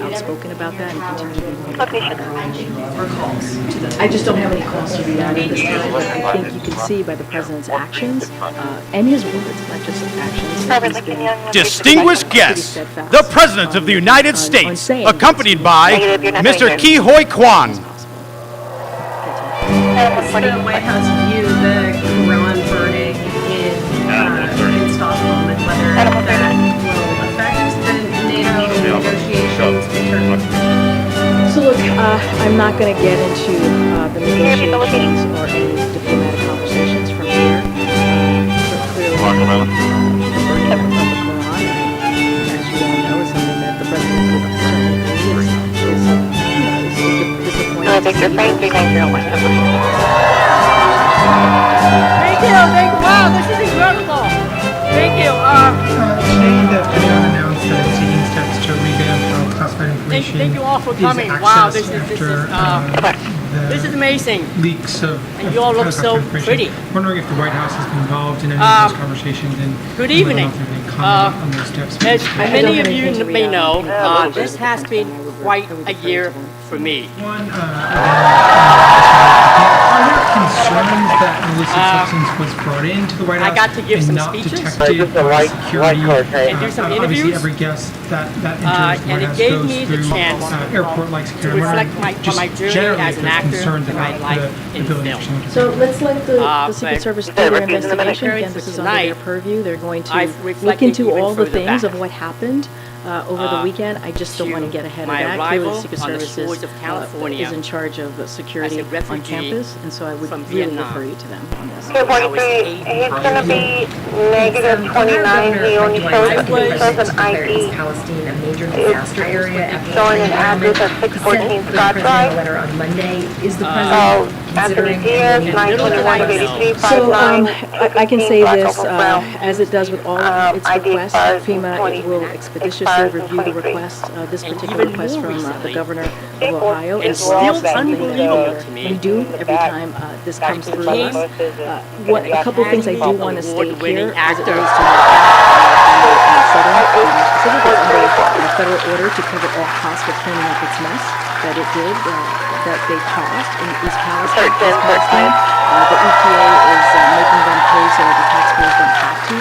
outspoken about that and continue to be more or calls to the. I just don't have any calls to read out at this time, but I think you can see by the president's actions and his words, not just actions, that he's been Distinguished guests, the President of the United States, accompanied by Mr. Ki Hoi Kwan. As the White House view the Quran burning in Stockholm and whether that will affect the NATO negotiations in terms. So look, I'm not going to get into the negotiations or any diplomatic conversations from here. Clearly, the burning of the Quran, as you all know, is something that the President would certainly agree is disappointing. I think you're fine. Thank you. Wow, this is incredible. Thank you. Today, the Pentagon announced that it's taking steps to revamp classified information. Thank you all for coming. Wow, this is amazing. Leaks of and you all look so pretty. I'm wondering if the White House has been involved in any of those conversations and good evening. On those steps. As many of you may know, this has been quite a year for me. Are there concerns that illicit substance was brought into the White House I got to give and some not speeches detected by security? and do some Obviously, interviews. every guest that enters the And White it House gave goes me the through chance airport-like to security. reflect my journey as an actor and my life in film. So let's let the Secret Service do their investigation. Again, this is under their purview. They're going to look into all the things of what happened over the weekend. I just don't want to get ahead of that. Clearly, the Secret Service is in charge of security on campus, and so I would really refer you to them on this. He's going to be negative 29. He only shows an ID. Palestine a major disaster area after showing an address at 614 Scott Drive. letter on Monday. Is the Anthony Diaz, 921-8359. So I can say this, as it does with all of its requests, FEMA will expeditiously review the request. This particular request from the governor of Ohio is still something unbelievable to me. we do every time this comes through us. A couple things I do want to state here as it relates to specifically under a federal order to cover all costs for cleaning up its mess that it did, that they caused in East Palestine. The EPA is making them pay so that the taxpayers don't have to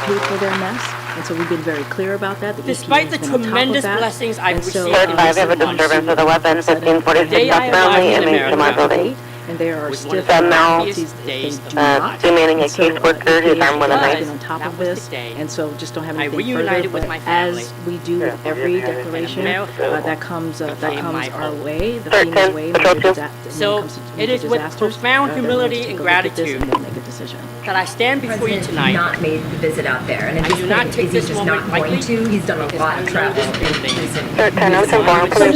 pay for their mess. And so we've been very clear about that. Despite the tremendous blessings I've received in I have a disturbance of the weapon, 1546 South Brownlee, inmates to my building. And there are stiff penalties demanding a caseworker who's armed with a knife. on top of this, and so just don't have I anything reunited further. with my But family. as we do with every declaration that comes our way, the Certain FEMA's way, So it is with profound humility and gratitude and make a decision. that I stand before you tonight. Not made the visit out there, and at I this do not point, take is he this just moment not going lightly. to? He's done a lot of travel. I'm So I'm just going to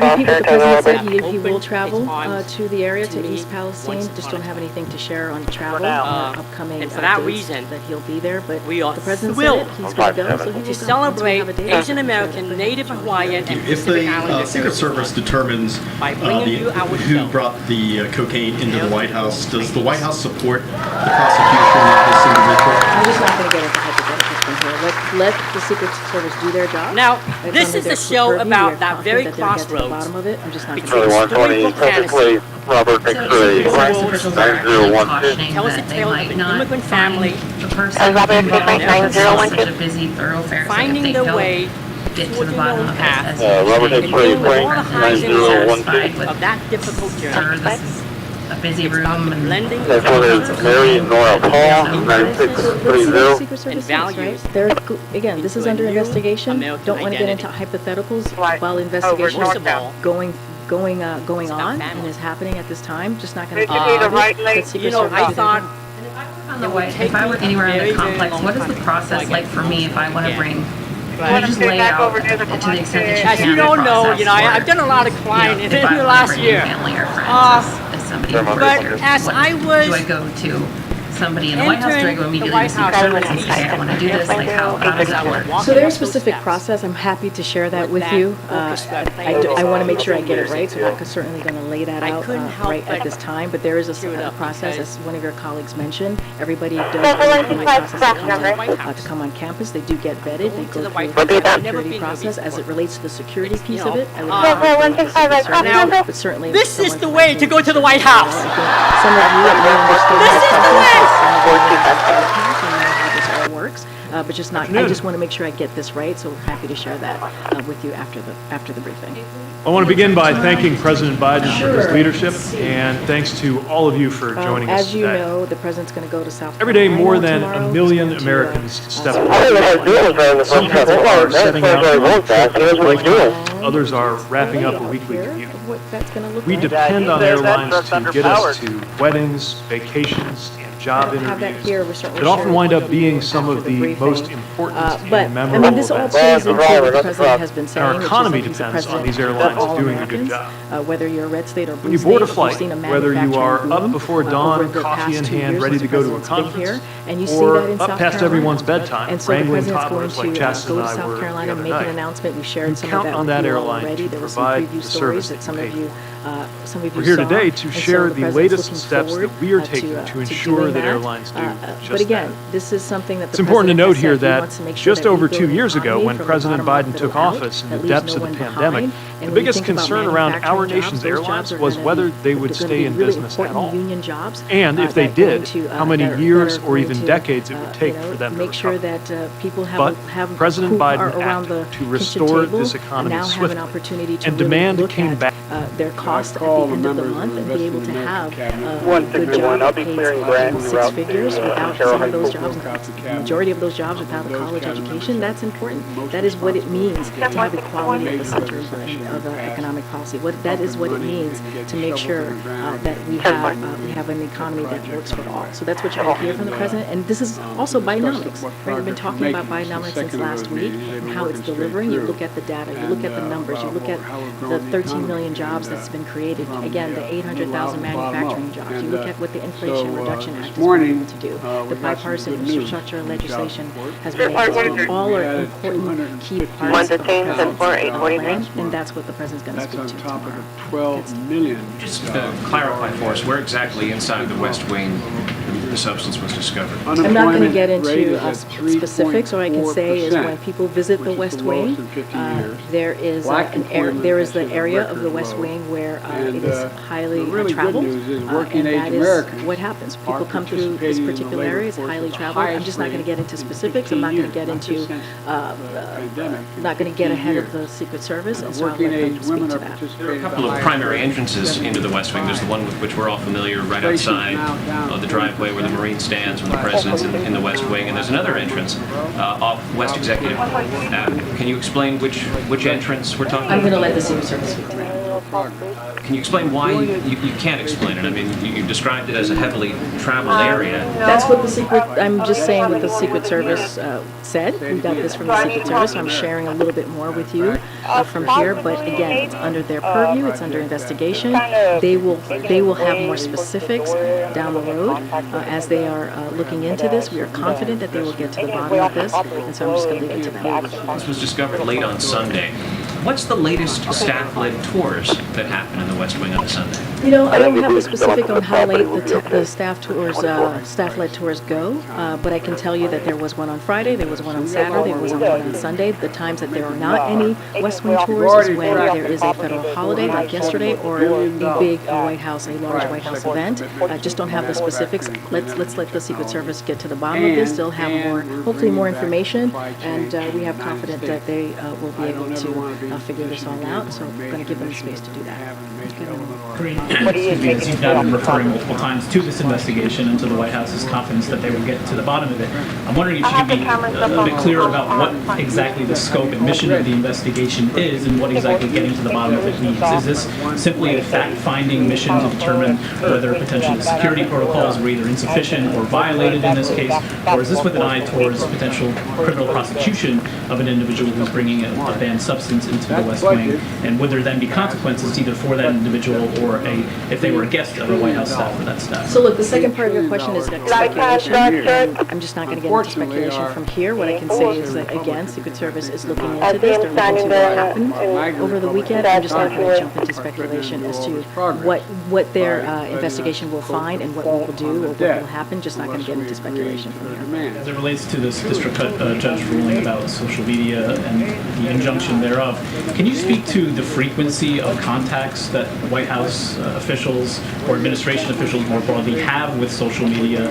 repeat what the president said. He will travel to the area, to East Palestine. Just don't have anything to share on travel or upcoming and for that dates reason, that he'll be there. But we are the president thrilled said it. He's going to go, so he will to go. celebrate Once we have a date. Asian American, Native Hawaiian, and If Pacific the Islander Secret Service determines by bringing you our who show. brought the cocaine into the White House, does the White House support the prosecution of this individual? I'm just not going to get into hypotheticals from here. Let the Secret Service do their job. Now, It's this under is their a show purview. about We are that very confident that they'll get to the crossroads bottom of it. I'm just not going between to historical fantasy Robert Service officials are actually cautioning tells a that they tale of might an not immigrant find family the person Robert involved in 901. such a busy thoroughfare. finding their way get to towards the their bottom own of it path as Robert and dealing with all the highs and lows 901. of that difficult Sir, journey. this is a busy It's about room the and blending of That's what is Mary Nora Paul, This is 9630. what the Secret Service and is, values right? They're, again, this is into a under new investigation. American Don't want to get into identity. hypotheticals Right. while investigation First is of all, going about on family. and is happening at this time. Just not going to Did you need a right leg? You know, I thought on the way. If I were anywhere in the complex, what is the process like for me if I want to bring? Can you just lay out to the extent that you as can you the don't know, process you know, I've for, done a lot of you know, client in if I the wanna last bring year. family or friends as somebody who but visitors, as what I was do I go to somebody in the White House? Do I go immediately to Secret Service and say, I want to do this? Like, how does that work? So there's a specific process. I'm happy to share that with you. I want to make sure I get it right, so I'm not certainly going to lay that out right at this time, but there is a process, as one of your colleagues mentioned. Everybody does the process to come on campus. They do get vetted. They go through a security process. As it relates to the security piece of it, I would not but certainly This is the way to go to the White House. Some of you may understand This is the way. how this all works, but just not. I just want to make sure I get this right. So we're happy to share that with you after the briefing. I want to begin by thanking President Biden for his leadership, and thanks to all of you for joining us As you today. know, the president's going to go to South Every day, Carolina more than tomorrow. a million He's going to, Americans step I forward. don't know how to do it. Some people are setting out very well, Dad. Here's what he's doing. others are wrapping up a layout weekly here commute. of what that's going to look We like. depend on airlines to get us to weddings, vacations, and job I don't have that interviews here. We're certainly that often sharing wind it up with being you some after of the briefing. most important But, and I memorable mean, this all events. plays into what the That's president has been saying, Our which is economy that he's the depends on president these of airlines all doing a good Americans, job. whether you're a red state or blue When you state. board a You've flight, seen a whether you are manufacturing up boom, before over dawn, the coffee past in 2 hand, years ready since to the go to a president's been conference, here, and you see or that in up South past Carolina. everyone's bedtime, And so the wrangling president's going toddlers like to Chastity go and to I South were Carolina, the other make an night. announcement. We You shared some of count that on with that you all airline already. to There were some provide preview the stories service that some that of you you We're here saw. today to And so share the president's latest looking steps forward, that we are taking to doing ensure that airlines do just But again, that. this is something that the It's important to president note has here said he that wants to make sure just that we over build 2 an years ago, economy when from the President bottom up, Biden took middle out, office in that the leaves depths no of the one pandemic, behind. the And when you biggest think about concern around our manufacturing nation's jobs, those airlines jobs are was gonna whether be- they would they're gonna stay be in really business at important all. union jobs, And if they that are going did, to, how many that are years or going even to, decades it would take you know, for them to make sure recover. that people But have President who Biden are around acted the to kitchen restore table this economy now have swiftly, an opportunity to and really demand look came at back. their cost at the end of the month and be able to have a good 161, job I'll that be pays clearing Brad six route figures to, without Carroll some High of those School. jobs, the majority of those jobs without a college education. That's important. That is what it means to have equality at the center of economic policy. That is what it means to make sure that we have an economy that works for all. So that's what you're going to hear from the president. And this is also Bidenomics. Right? We've been talking about Bidenomics since last week and how it's delivering. You look at the data, you look at the numbers, you look at the 13 million jobs that's been created. Again, the 800,000 manufacturing jobs. You look at what the Inflation Reduction Act has been able to do. The bipartisan infrastructure legislation has been able to do. All are important key parts of the president's plan, and that's what the president's going to speak to tomorrow. 12 million. Just clarify for us, where exactly inside the West Wing the substance was discovered? I'm not going to get into specifics. All I can say is when people visit the West Wing, there is the area of the West Wing where it is highly traveled, and that is what happens. People come through this particular area, it's highly traveled. I'm just not going to get into specifics. I'm not going to get into, not going to get ahead of the Secret Service, and so I'll let them speak to that. There are a couple of primary entrances into the West Wing. There's the one with which we're all familiar, right outside the driveway where the Marine stands when the president's in the West Wing, and there's another entrance off West Executive. Can you explain which entrance we're talking about? I'm going to let the Secret Service speak to that. Can you explain why you can't explain it? I mean, you described it as a heavily traveled area. That's what the Secret, I'm just saying what the Secret Service said. We got this from the Secret Service, so I'm sharing a little bit more with you from here. But again, it's under their purview, it's under investigation. They will have more specifics down the road as they are looking into this. We are confident that they will get to the bottom of this, and so I'm just going to leave it to them. This was discovered late on Sunday. What's the latest staff-led tours that happen in the West Wing on a Sunday? You know, I don't have the specific on how late the staff tours, staff-led tours go, but I can tell you that there was one on Friday, there was one on Saturday, there was one on Sunday. The times that there are not any West Wing tours is when there is a federal holiday, like yesterday, or a big White House, a large White House event. I just don't have the specifics. Let's let the Secret Service get to the bottom of this. They'll have more, hopefully more information, and we have confidence that they will be able to figure this all out. So we're going to give them the space to do that. As you've now been referring multiple times to this investigation and to the White House's confidence that they will get to the bottom of it, I'm wondering if you could be a bit clearer about what exactly the scope and mission of the investigation is and what exactly getting to the bottom of it means. Is this simply a fact-finding mission to determine whether potential security protocols were either insufficient or violated in this case, or is this with an eye towards potential criminal prosecution of an individual who's bringing a banned substance into the West Wing? And would there then be consequences either for that individual or if they were a guest of a White House staff or that staff? So look, the second part of your question is speculation. I'm just not going to get into speculation from here. What I can say is that, again, Secret Service is looking into this. They're looking into what happened over the weekend. I'm just not going to jump into speculation as to what their investigation will find and what we will do or what will happen. Just not going to get into speculation from here. As it relates to this district judge ruling about social media and the injunction thereof, can you speak to the frequency of contacts that White House officials or administration officials more broadly have with social media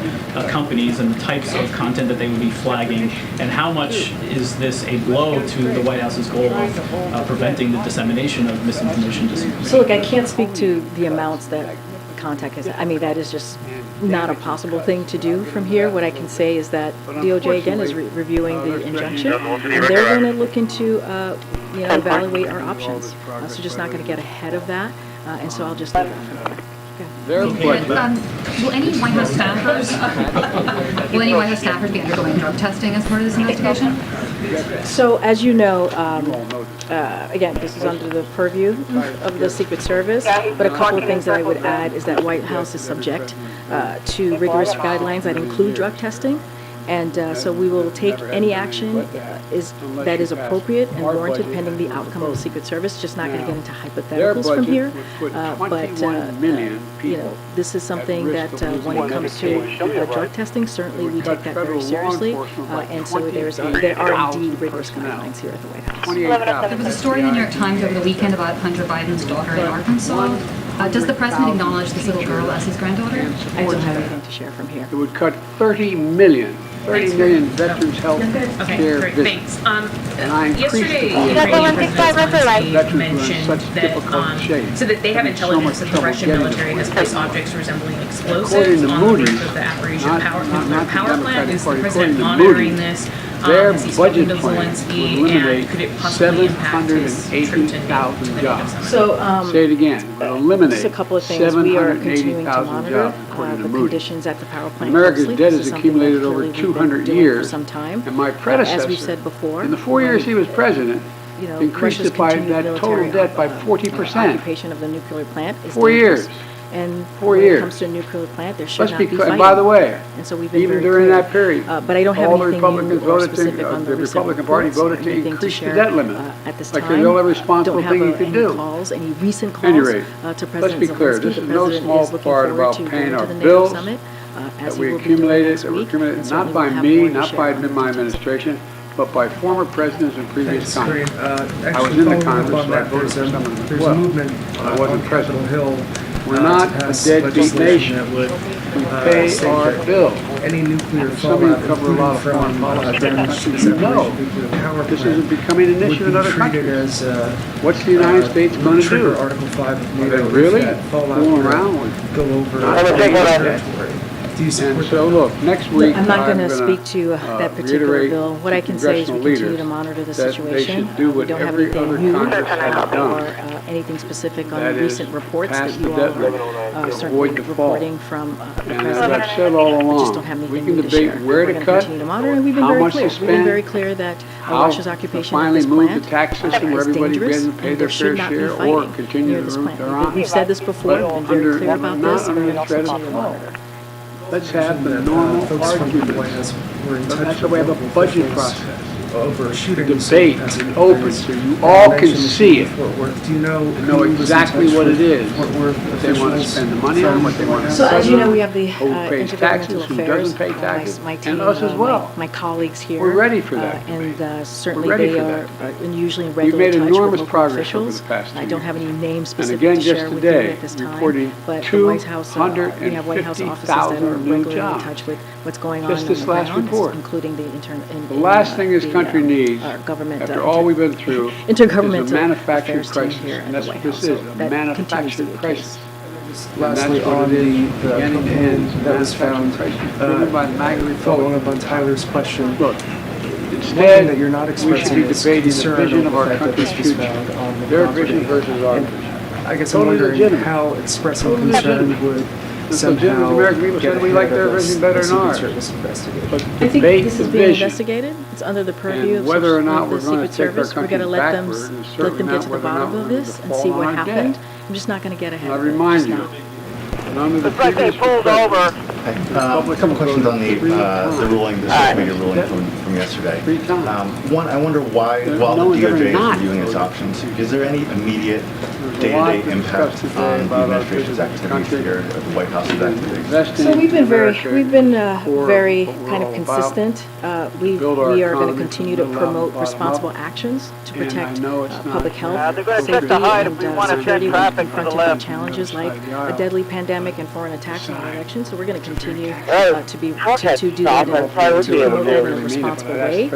companies and the types of content that they would be flagging, and how much is this a blow to the White House's goal of preventing the dissemination of misinformation? So look, I can't speak to the amounts that contact has. I mean, that is just not a possible thing to do from here. What I can say is that DOJ again is reviewing the injunction, and they're going to look into evaluate our options. So just not going to get ahead of that, and so I'll just leave it from there. Will any White House staffers be undergoing drug testing as part of this investigation? So, as you know, again, this is under the purview of the Secret Service, but a couple of things that I would add is that White House is subject to rigorous guidelines that include drug testing. And so we will take any action that is appropriate and warranted pending the outcome of the Secret Service. Just not going to get into hypotheticals from here, but this is something that when it comes to drug testing, certainly we take that very seriously, and so there are indeed rigorous guidelines here at the White House. There was a story in the New York Times over the weekend about Hunter Biden's daughter in Arkansas. Does the president acknowledge this little girl as his granddaughter? I don't have anything to share from here. It would cut 30 million veterans health care visits. Thanks. And I increased Yesterday, Veterans mentioned such that, difficult shape. so that they have intelligence that the Russian military has placed objects resembling According explosives to on the Moody's, roof of the Appalachian not power plant. Is the Democratic Party, president according to monitoring Moody's, this? their Has he spoken budget to plan would Zelensky, eliminate and could it possibly impact his trip to 780,000 jobs. So, Say it again. It will eliminate just a couple of things. We are continuing to 780,000 monitor jobs, according to the Moody's. conditions at the power plant. America's closely. debt This has is something accumulated that over clearly we've been 200 doing years, for some time. and my predecessor, as we've said before, in the 4 years he was president, increased Russia's it by continued that total military debt by 40%. occupation of the nuclear plant is 4 dangerous. years. And 4 when years. it comes to a nuclear plant, there should Let's not be be clear. fighting. And by the way, And so we've been even very during clear. that period, But I don't have all the anything Republicans new or voted specific on to, the the recent Republican Party reports, voted to anything increase share, the debt limit. at this Like time. the only responsible Don't have thing you could any do. calls, any recent calls At any rate, to let's President be clear, Zelensky. this The is no president small is looking part forward about to paying going our to the NATO bills summit, that as he we will be doing accumulated, next week, and not certainly by we'll have me, more to not share by on the my details. administration, but by former presidents and previous Thanks, Greg. Congress. I was Actually, in the following up Congress, on so I that, voted for there's some of them as a well. movement I wasn't on Capitol president. Hill We're to not a pass deadbeat legislation nation. that would We pay say our that bills. any nuclear Some of you fallout, cover a lot of foreign including from policy. damage You to know nuclear power this plant, isn't becoming an issue in would other be treated countries. as What's the United States going to trigger do? Article 5 of Are NATO. they really if that fallout fooling would around with go over territory. Do you support And so, look, next week, I'm not going to gonna, speak to that particular reiterate bill. What I can say is we congressional continue to leaders monitor the that they situation. should do We what don't have every anything other new Congress has or done. anything specific on That is, recent reports pass that the you all debt limit are to certainly avoid default. reporting from the And as president. I've said all I just along, don't have we anything can new to debate share. where We're to going to cut, continue to monitor, and we've been how very much clear. to We've been spend, very clear that how Russia's to occupation of finally this move plant the tax system where is everybody dangerous, begins to pay and their there should fair not be share or fighting continue near the this route plant. they're on. We've said this before. We've been very clear about this, and we're going to threat continue to of monitor. Let's have the normal arguments. That's why we have a budget process. Over shootings Debate as is in open as so you all can mentioned see it. Fort Worth. Do you know And know who was in exactly touch what with it is Fort Worth that they want to officials spend the money on, what they want to So spend as you know, on, we have the who pays taxes, intergovernmental who affairs, doesn't pay taxes, my team, and us as well. my colleagues here. We're ready for that and certainly We're ready they for are that usually in We've regular made touch enormous with local progress over officials. the past 2 I don't have any names And specific again, to just share with you today, at this time, reporting but the White House, we have White House offices that are 250,000 new regularly in jobs. touch with what's going on Just on this the last ground, report. including the The last thing this country needs, government, after all we've been through, is a intergovernmental manufacturing affairs team crisis. here at And the that's White what this House. is, So a that continues to manufacturing be the crisis. case. Lastly, And that's what on it is, the beginning to end, that was found, manufacturing crisis, driven by the MAGA following Republicans. up on Tyler's question, Look, Instead, that you're not we should be expressing is debating the concern vision of over our the fact that country's this was future. found on the Their property. vision versus our And vision. I guess I'm Totally wondering legitimate. how expressing Totally concern legitimate. would It's legitimate. somehow American people get said we ahead like of their this- vision better the than Secret ours. Service investigation. But I think debate this the is being vision. investigated. It's under the purview And of whether or Social- not of we're the going to Secret take our Service. We're country going to let them backward, and let them certainly get not to the whether or not bottom of we're this going to and see fall what on our happened. debt. I'm just not going to get ahead I of it. remind Just you, not. and under the Looks like they previous pulled president, over. A couple questions on the ruling, the social media ruling from yesterday. One, I wonder why, while no the one's ever DOJ not is reviewing its options, is there any immediate There's a lot day-to-day to discuss impact today on the about our administration's vision of the activities country. here at the White House's activities? investing So we've been in very, America we've been for very what we're kind of all consistent. We build our are going economy to continue to from the promote bottom responsible up. actions to And I protect know it's not public health, they're gonna check safety, the height if and we wanna check security when traffic to the confronted by left. challenges like a deadly pandemic and foreign attacks on our elections. So we're going to continue to do that and to promote that in a responsible way.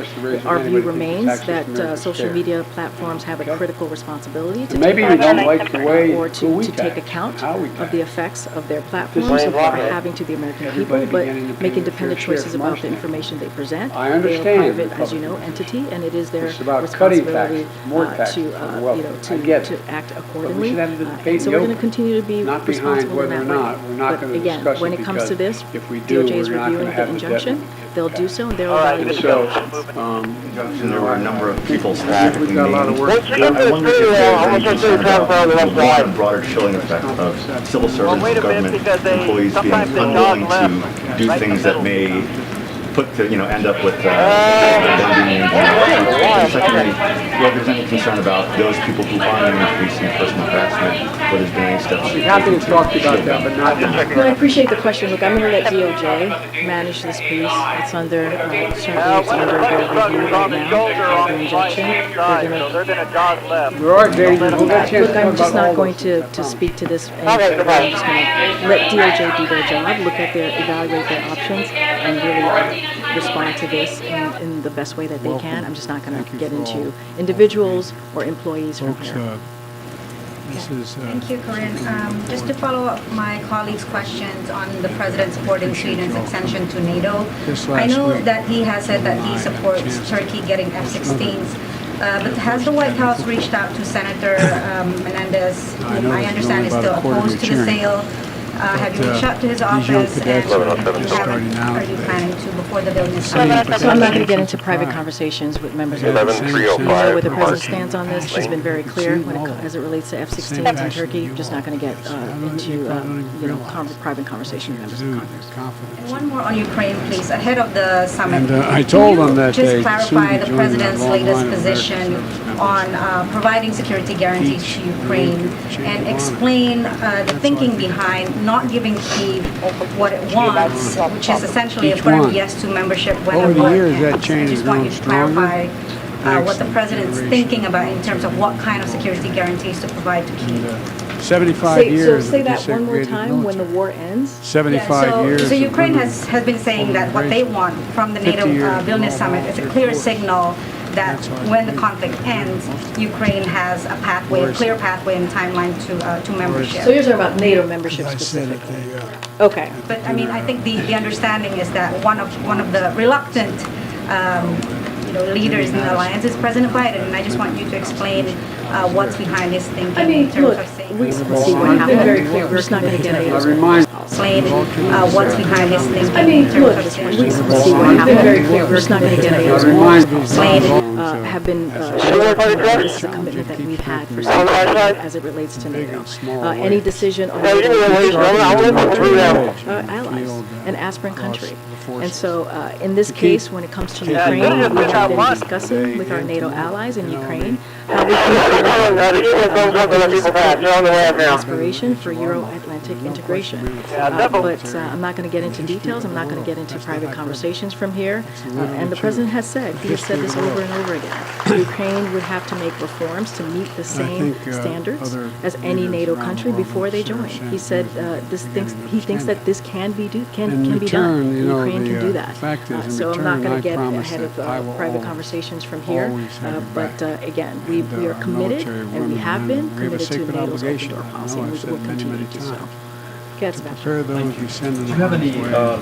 Our view remains that social media platforms have a critical responsibility to Maybe take we don't action like the way or who we to take tax, account how we of tax. the effects of their platforms are having to the American people, but make independent choices about the information they present. I They are a understand, private, as you know, entity, and it is their It's about cutting responsibility taxes, more taxes to, on the wealthy. I get to it. act But accordingly. we should have the debate And so in we're the going to open, continue to be not behind responsible in whether or that way. not. We're not But going to again, discuss when it it comes to because this, if we do, DOJ is we're not reviewing going to the have the debt injunction. limit. They'll do so, and they'll All right, evaluate so, the options. Injunction, there were a number of people specifically We've got a lot of named. work to do. I wonder if there's any concern about the broader chilling effect of civil servants wait and a minute, government because they- employees being sometimes the unwilling dog to do left things right that in the may end up with them being named. And secondly, whether there's any concern about those people who are an increase in personal harassment, whether there's been any steps. I'd be happy to talk to you about that, but not now. No, I appreciate the question. Look, I'm going to let DOJ manage this piece. It's under, certainly it's under their review right now, the injunction. they're gonna jog left. There are dangers. We'll get a chance Look, to I'm talk just about all not going those. to speak to this any further. I'm just going to let DOJ do their job, look at evaluate their options, and really respond to this in the best way that they can. I'm just not going to get into individuals or employees from here. Thank you, Corinne. Just to follow up my colleague's questions on the president supporting Sweden's extension to NATO. I know that he has said that he supports Turkey getting F-16s. But has the White House reached out to Senator Menendez, whom I understand is still opposed to the sale? Have you reached out to his office, and if you haven't, are you planning to before the bill is signed? So I'm not going to get into private conversations with members of the Congress. You know where the president stands on this. He's been very clear as it relates to F-16s in Turkey. Just not going to get into private conversation with members of Congress. And one more on Ukraine, please. Ahead of the summit, I told them that just they clarify the soon be joining president's that long latest line of position on providing security guarantees to Ukraine, and explain the thinking behind not giving Kyiv what it wants, which is essentially a firm yes to membership when Over the the war years, that ends. chain I has just want grown you to stronger. clarify what the president's thinking about in terms of what kind of security guarantees to provide to Kyiv. 75 years. So say of that one more desegregated time, when the military. war ends. 75 years. So of Ukraine women has been saying that what they want from the 50 NATO years Vilnius of summit is a clear signal that when the conflict ends, Ukraine has a pathway, a clear pathway and timeline to membership. So you're talking about NATO membership specifically? Okay. But I mean, I think the understanding is that one of the reluctant leaders in the alliance is President Biden, and I just want you to explain what's behind his thinking in terms of saying. We'll see what happens. We're just not going to get into Explain what's behind his thinking in terms of saying. we'll see what happens. We're just not going to get into Explain. Have been this is a commitment that we've had for some time as it relates to NATO. Any decision on allies, an aspiring country. And so in this case, when it comes to Ukraine, we have been discussing with our NATO allies in Ukraine how we can aspiration for Euro-Atlantic integration. But I'm not going to get into details. I'm not going to get into private conversations from here. And the president has said, he has said this over and over again, Ukraine would have to make reforms to meet the same standards as any NATO country before they join. He said he thinks that this can be done. Ukraine can do that. So I'm not going to get ahead of private conversations from here. But again, we are committed, and we have been committed to NATO's open door policy, and we will continue to do so. Gets to better. prepare those, we send them. Do you have any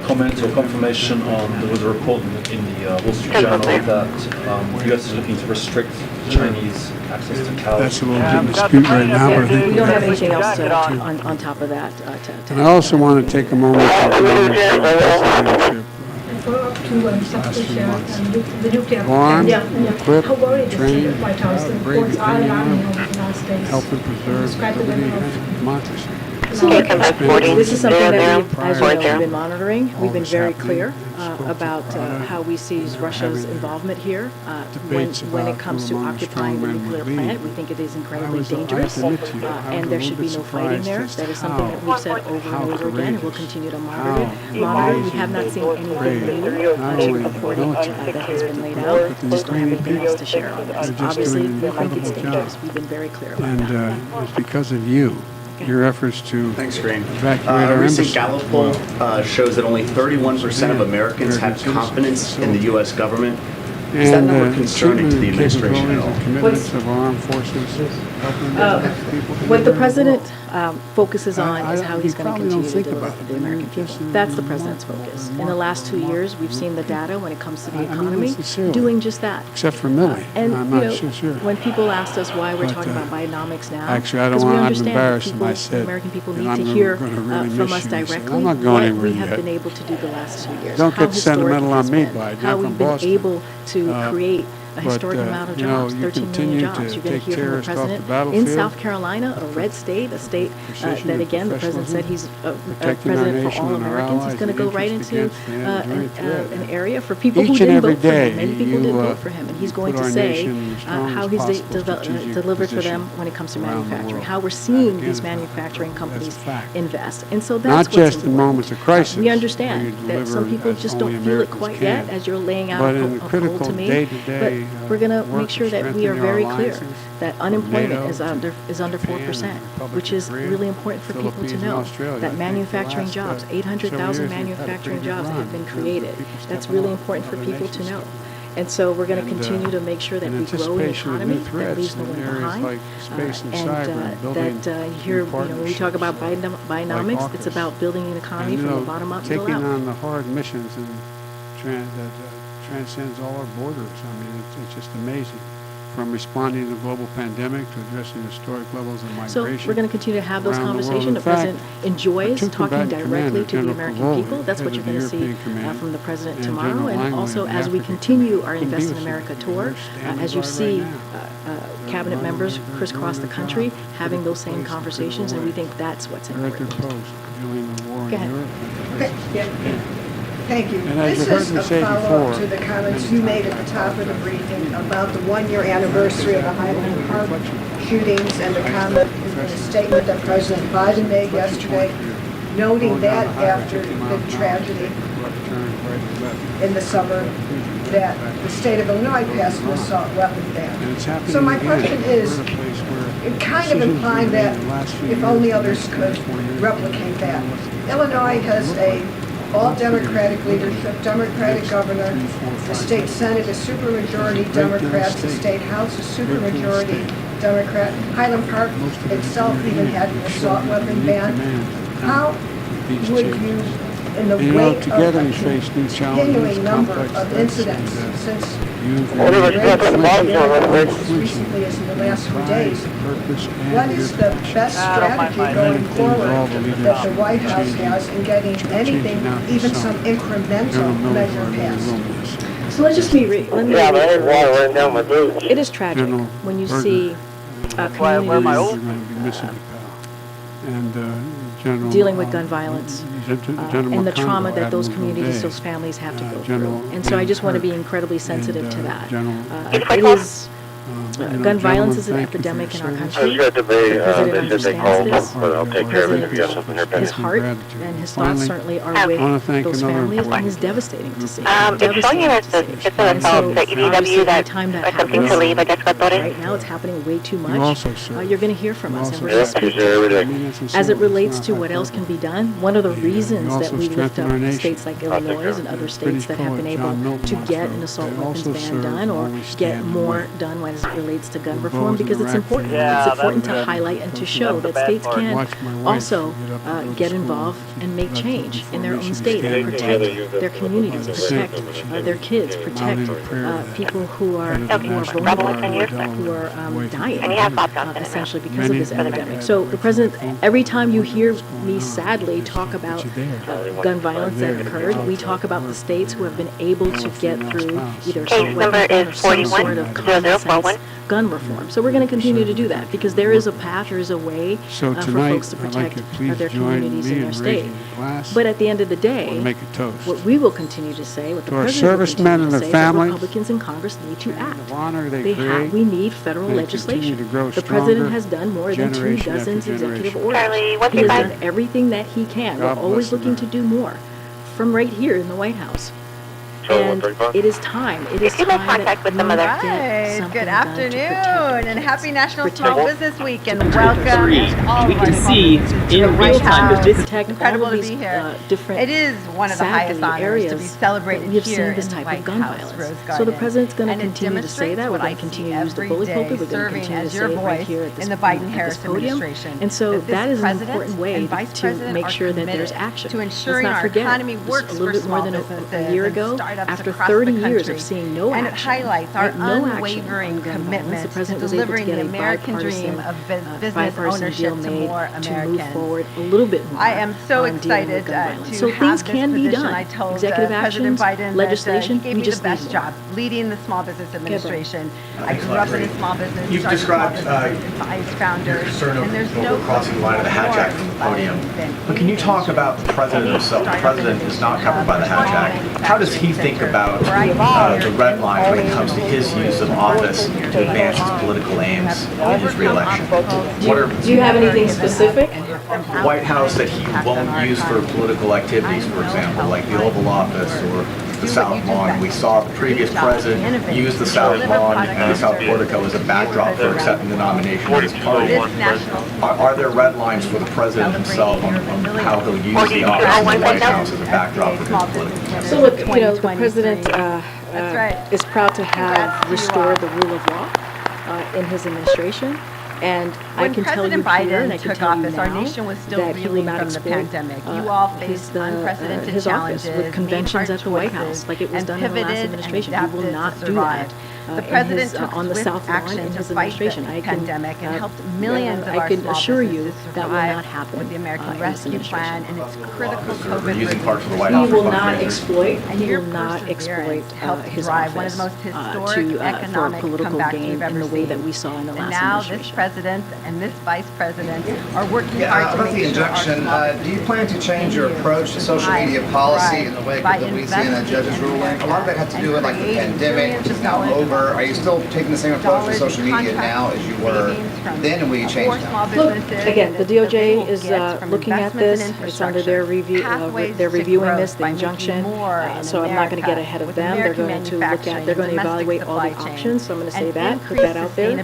comments or confirmation on, there was a report in the Wall Street Journal that the US is looking to restrict Chinese access to cows? That's a little bit dispute right now, but I think We don't have anything else on top of that. And I also want to take a moment to acknowledge Follow up to the nuclear armed, and equipped, how worried is the trained, White House? The brave reports are alarming defending over the last days. help and preserve Describe the liberty level and of democracy. This is something that we've, as you know, we've been monitoring. We've been very clear about how we see Russia's involvement here when it comes to occupying the nuclear plant. We think it is incredibly dangerous, and there should be no fighting there. That is something that we've said over and over again, and we'll continue to monitor. We have not seen anything new to reporting that has been laid out. Just don't have anything else to share on this. Obviously, we think it's dangerous. We've been very clear about that. And it's because of you. Your efforts to evacuate our A recent embassy. Gallup poll shows that only 31% of Americans have confidence in the U.S. government. Is that number concerning to the administration at all? Commitments of our armed forces, helping people. What the president focuses on is how he's going to continue to deliver for the American people. That's the president's focus. In the last 2 years, we've seen the data when it comes to the economy doing just that. Except for Millie. And I'm you not know, so sure. when people asked us why we're But, talking about Bidenomics now, actually, I don't because we want- I'm understand that embarrassed people, I said the American people that need I'm to gonna- hear gonna really from miss us you. He said, directly "I'm not going what anywhere we have yet." been able to do the last 2 years. Don't how get sentimental on me, historic it has Biden. been, how I'm we've from been Boston. able to create a but, historic amount of you know, jobs, you 13 million continue jobs. to You're going to take hear from the terrorists off the president in battlefield. South Carolina, a red state, a state Precision that and again the president said he's a protecting our president for nation all and our Americans. He's allies going to go right against into the enduring threat. an area for people who Each and didn't every vote for him. day, Many people you, didn't vote for him, and he's going put to our say nation in the strongest how he's possible strategic delivered for them position when it comes to around the manufacturing, world. how we're seeing these Again, manufacturing companies that's a fact. invest, and so that's Not what's just in important. moments of crisis. We where you understand that some deliver people as just only don't feel it Americans quite can, yet as you're laying out but a in the poll critical to me. day-to-day, But we're going to work make sure of that we are strengthening our very clear alliances that from unemployment NATO is under 4%, which is really important for people to Philippines, and know. Australia. I That think manufacturing the last, jobs, 800,000 several years, we've had a manufacturing pretty good jobs that have run. been created. People That's stepping really up important for other people to nations. know. And so we're going to And, continue to make sure that in we grow an anticipation of economy new that threats leaves no in one areas behind. like space and And cyber, building that here, you know, when we talk about Bidenomics, it's about building an economy And, you from know, the bottom up to taking the out. on the hard missions and that transcends all our borders. I mean, it's just amazing. From responding to the global pandemic to addressing historic levels of migration. So we're going to continue to have those around the world. conversations. In The fact, president enjoys our two talking combatant directly commander, to the General American Cavoli, people. That's what head you're of the going to see European Command, from the president and tomorrow, General and Langley also of the as we African continue our Command. Invest in Couldn't be America with tour, you. They're as you standing see by right cabinet members crisscross the country having those same place, conversations, and we think that's what's They're at their important. post, dealing with war in Go ahead. Europe. Thank you. And as you heard This me is say a follow-up before, to the comments you made at the top of the briefing about the one-year anniversary of the Highland Park shootings and the comment in a statement that President Biden made yesterday, noting that after the tragedy in the summer, that the state of Illinois passed an assault weapon ban. So my question is, it kind of implying that if only others could replicate that. Illinois has a all-Democratic leadership, Democratic governor, the state Senate is supermajority Democrats, the state House is supermajority Democrat. Highland Park itself even had an assault weapon ban. How would you, in the wake of together a we face new challenges, continuing number complex of threats, incidents and, since you've as really recently as in the last few days, purpose and what is the best strategy going forward that the White House has in getting anything, even some incremental measure passed? So let's just be let me reiterate. It is tragic when you see communities dealing with gun violence and the trauma that those communities, those families have to go through. And so I just want to be incredibly sensitive to that. It is gun violence is an epidemic in our country. The president understands this. His heart and his thoughts certainly are with those families, and it's devastating to see. It's showing us just an assault at UW that attempting to leave, I guess, right now it's happening way too much. You're going to hear from us, and we're going to speak. As it relates to what else can be done, one of the reasons that we lift up states like Illinois and other states that have been able to get an assault weapons ban done or get more done when it relates to gun reform because it's important. It's important to highlight and to show that states can also get involved and make change in their own state and protect their communities, protect their kids, protect people who are vulnerable, who are dying, essentially because of this epidemic. So the president, every time you hear me sadly talk about gun violence that occurred, we talk about the states who have been able to get through either assault weapons or some sort of common sense gun reform. So we're going to continue to do that because there is a path, there is a way for folks to protect their communities in their state. But at the end of the day, what we will continue to say, what the president will continue to say, is that Republicans in Congress need to act. We need federal legislation. The president has done more than 2 dozen executive orders. He has done everything that he can. We're always looking to do more from right here in the White House. And it is time. It is time that we get something Good done to protect afternoon and happy National Small Business Week and welcome all we of our can see in real time that this incredible to be here. It is one of the highest honors to be celebrated here in the White House, Rose Garden. So the president's going to And it continue to say that. We're going to continue to use the bully pulpit. We're going to continue to say it right here at this, in the Biden-Harris podium. administration. And so that is an President important way and Vice to President make are sure that there's committed action. to Let's ensuring not our forget, economy just works a little for bit more small than businesses a year and ago, startups after across 30 the years country. of seeing no And action, it highlights our no action unwavering on gun violence, commitment the to president was able to delivering get the a American dream of business bipartisan ownership deal to made more to move Americans. forward a little bit more. I am so on dealing excited with gun violence. to So have things this can be position. done. I told Executive President actions, Biden legislation, that he gave we me just the best need more. job leading the Small Business Administration. I grew up in a small business. You've described Vice founder, concern and there's over no crossing the line of the Hatch Act from the podium. But can you talk about the president himself? The president is not covered by the Hatch Act. How does he think about the red line when it comes to his use of office to advance his political aims in his reelection? Do you have anything specific? The White House that he won't use for political activities, for example, like the Oval Office or the South Lawn. We saw the previous president use the South Lawn and the South Portico as a backdrop for accepting the nomination of his party. Are there red lines for the president himself on how he'll use the office of the White House as a backdrop for his political campaign? So look, the president is proud to have restored the rule of law in his administration. And I can tell you here, and I can tell you now, our nation was still that he will reeling not from the exploit pandemic. You all faced unprecedented his challenges, office with conventions made at the White hard House, like it was choices, done in the last and administration. He will adapted not to do that. survive. The president took on the swift South Lawn action in to his fight the administration. I can pandemic and helped millions of I our can small assure you businesses that will survive not happen with the American in his Rescue Plan and its critical COVID using parts of the White He House will for not fundraising. exploit. And He your will not exploit helped his drive office one of the most historic for economic political comebacks gain we've ever in the way seen. that we saw in the And last now this administration. president and this vice president are working Yeah, hard to about the make sure our injunction, small do you plan to change your approach to social media policy in the wake of the Louisiana judge's ruling? A lot of that had to do with like the pandemic, which is now over. Are you still taking the same approach to social media now as you were then, and will you change that? Look, again, the DOJ is looking at this. It's under their review. They're reviewing this, the injunction. So I'm not going to get ahead of them. They're going to look at. They're going to evaluate all the options. So I'm going to say that, put that out there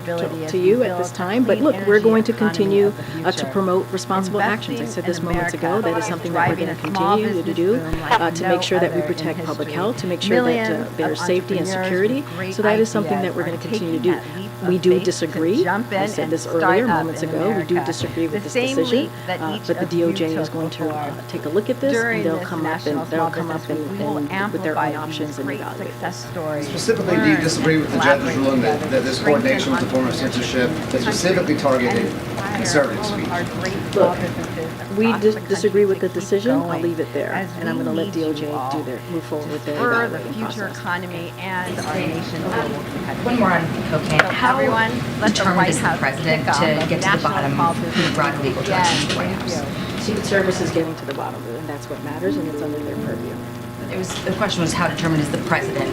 to you at this time. But look, we're going to continue to promote responsible actions. I said this moments ago. That is something that we're going to continue to do to make sure that we protect public health, to make sure that there's safety and security. So that is something that we're going to continue to do. We do disagree. I said this earlier, moments ago. We do disagree with this decision, but the DOJ is going to take a look at this, and they'll come up and with their own options and evaluate this. Specifically, do you disagree with the judge's ruling that this coordination was a form of censorship that specifically targeted conservative speech? Look, we disagree with the decision. I'll leave it there, and I'm going to let DOJ move forward with their for the evaluating future process. economy and our nation's global competitiveness. One more on cocaine. How Everyone, let the determined White is the House president kick off to the get to the National bottom Small who Business brought Week. illegal drugs into the White Thank House? you. Secret Service is getting to the bottom of it, and that's what matters, and it's under their purview. The question was how determined is the president?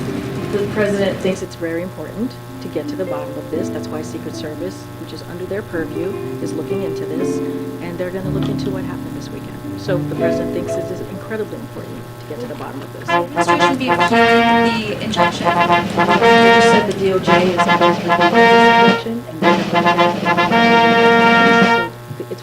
The president thinks it's very important to get to the bottom of this. That's why Secret Service, which is under their purview, is looking into this, and they're going to look into what happened this weekend. So the president thinks it is incredibly important to get to the bottom of this. Administration be the injunction? They just said the DOJ is under the injunction, and they're looking at it. So it's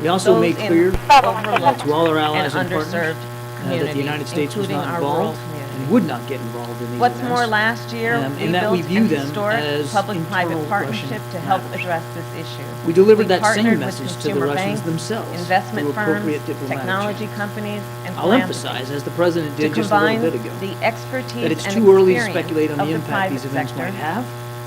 We also those made in clear overlooked to all our and allies and partners underserved that communities, the United States was including not our rural involved communities. and would not get involved in these What's events. more, last year, we and that built we view an them historic as public-private internal partnership Russian to help matters. address this issue. We delivered that partnered same with message to the consumer Russians banks, themselves investment through firms, appropriate diplomatic technology channels. companies, and I'll emphasize, as the President to did just a little combine bit ago, the expertise that it's and too early to experience speculate on of the the impact private these events sector might have,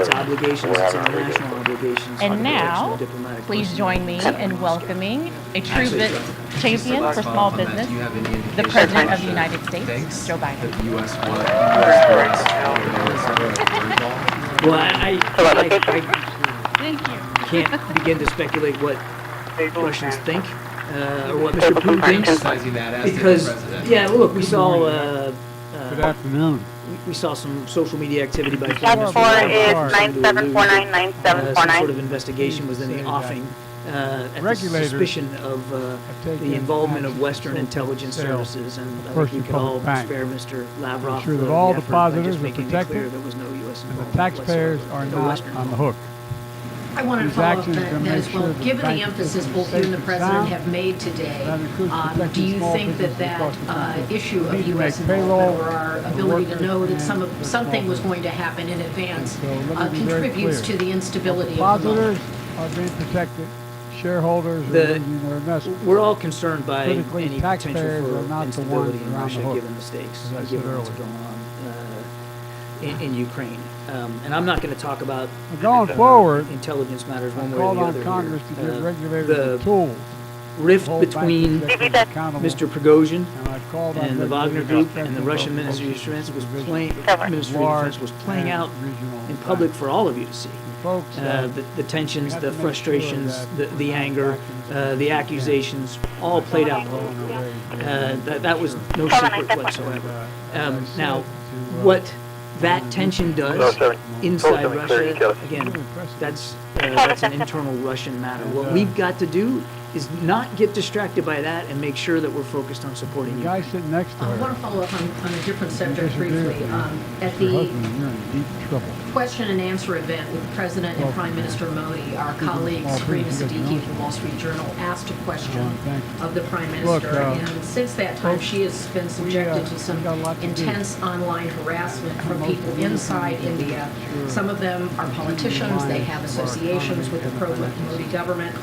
its obligations, its international obligations. And to now, professional diplomatic please personnel. join me in welcoming a true champion for small business, the President of the United States, Joe Biden. Well, I Thank you. can't begin to speculate what Russians think, or what Mr. Putin thinks, because, yeah, look, we saw, Good afternoon. we saw some social media activity by Last four is 97499749. some sort of investigation was in the offing at the Regulators suspicion of the involvement of Western intelligence services, and I think we could all spare Mr. Lavrov Ensure that the all effort by depositors just are making it protected clear there was no U.S. and the involvement taxpayers whatsoever. are No not Western on the hook. I wanted to These follow up actions are that gonna make as well. sure that Given the banking emphasis system both is you and safe the and president sound. have made today, That includes protecting do you small think that businesses across the country. issue We of need to U.S. make payroll involvement or our ability to workers know that and something small was going to happen in advance So let me be very contributes clear. to the instability of the Depositors moment? are being protected. Shareholders are The- losing their investments. We're all concerned by Critically, any potential taxpayers are for not the instability ones in around Russia, the hook, given the stakes, as I said given what's earlier. going on in Ukraine. And I'm not going to talk about Going forward, intelligence matters one way or called the on other Congress here. to give regulators the the tools rift hold between bank executives accountable, Mr. Prigozhin and I've called on and the Wagner regulators Group and the to Russian focus Ministry of Defense was supervision playing, Ministry of Defense was playing and out regional in public for all of you to see. Folks, The tensions, have the to make frustrations, sure the anger, the accusations, all played out publicly. That was no secret whatsoever. Now, what that tension does inside Russia, again, that's an internal Russian matter. What we've got to do is not get distracted by that and make sure that we're focused on supporting the you. guy sitting next to I her. want to follow up on a different subject disagree with briefly. you. At Your the husband, you're in deep trouble. question and answer event with President and Prime Minister Modi, our colleague Sabrina Siddiqui from Wall Street Journal asked a question of the Prime Minister. And since that time, she has been subjected to some intense online harassment from people inside India. Some of them are politicians. They have associations with the pro-Modi government.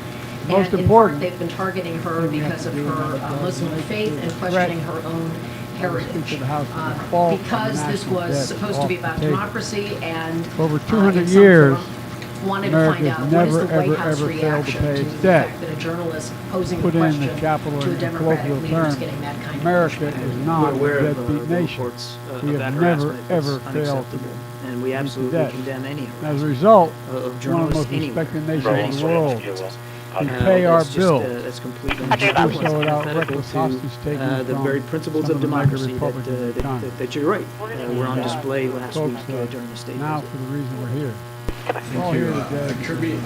Most And in important, part, they've been targeting her because of her Muslim faith and questioning her own heritage. Because this was supposed to be about democracy and For over in 200 some years, form, wanted to find out what is America's the White never, House ever failed to reaction pay to its the debt. fact that a journalist posing a Put in question the capital to a in Democratic colloquial leader is terms. getting that kind of America pushback. is not a We're aware of deadbeat the nation. reports We of that have never, harassment. ever It's failed to unacceptable. And we meet the absolutely debt. condemn any As a harassment result, of one of the journalists most anywhere. respected nations in the world can Uh, pay our that's just, bills. that's completely And do so antithetical without reckless hostage taking the from very principles some of of the major democracy republics of the time. that you're right were on display last Folks, week during the state now visit. for the reason we're here. Thank you, Kirby.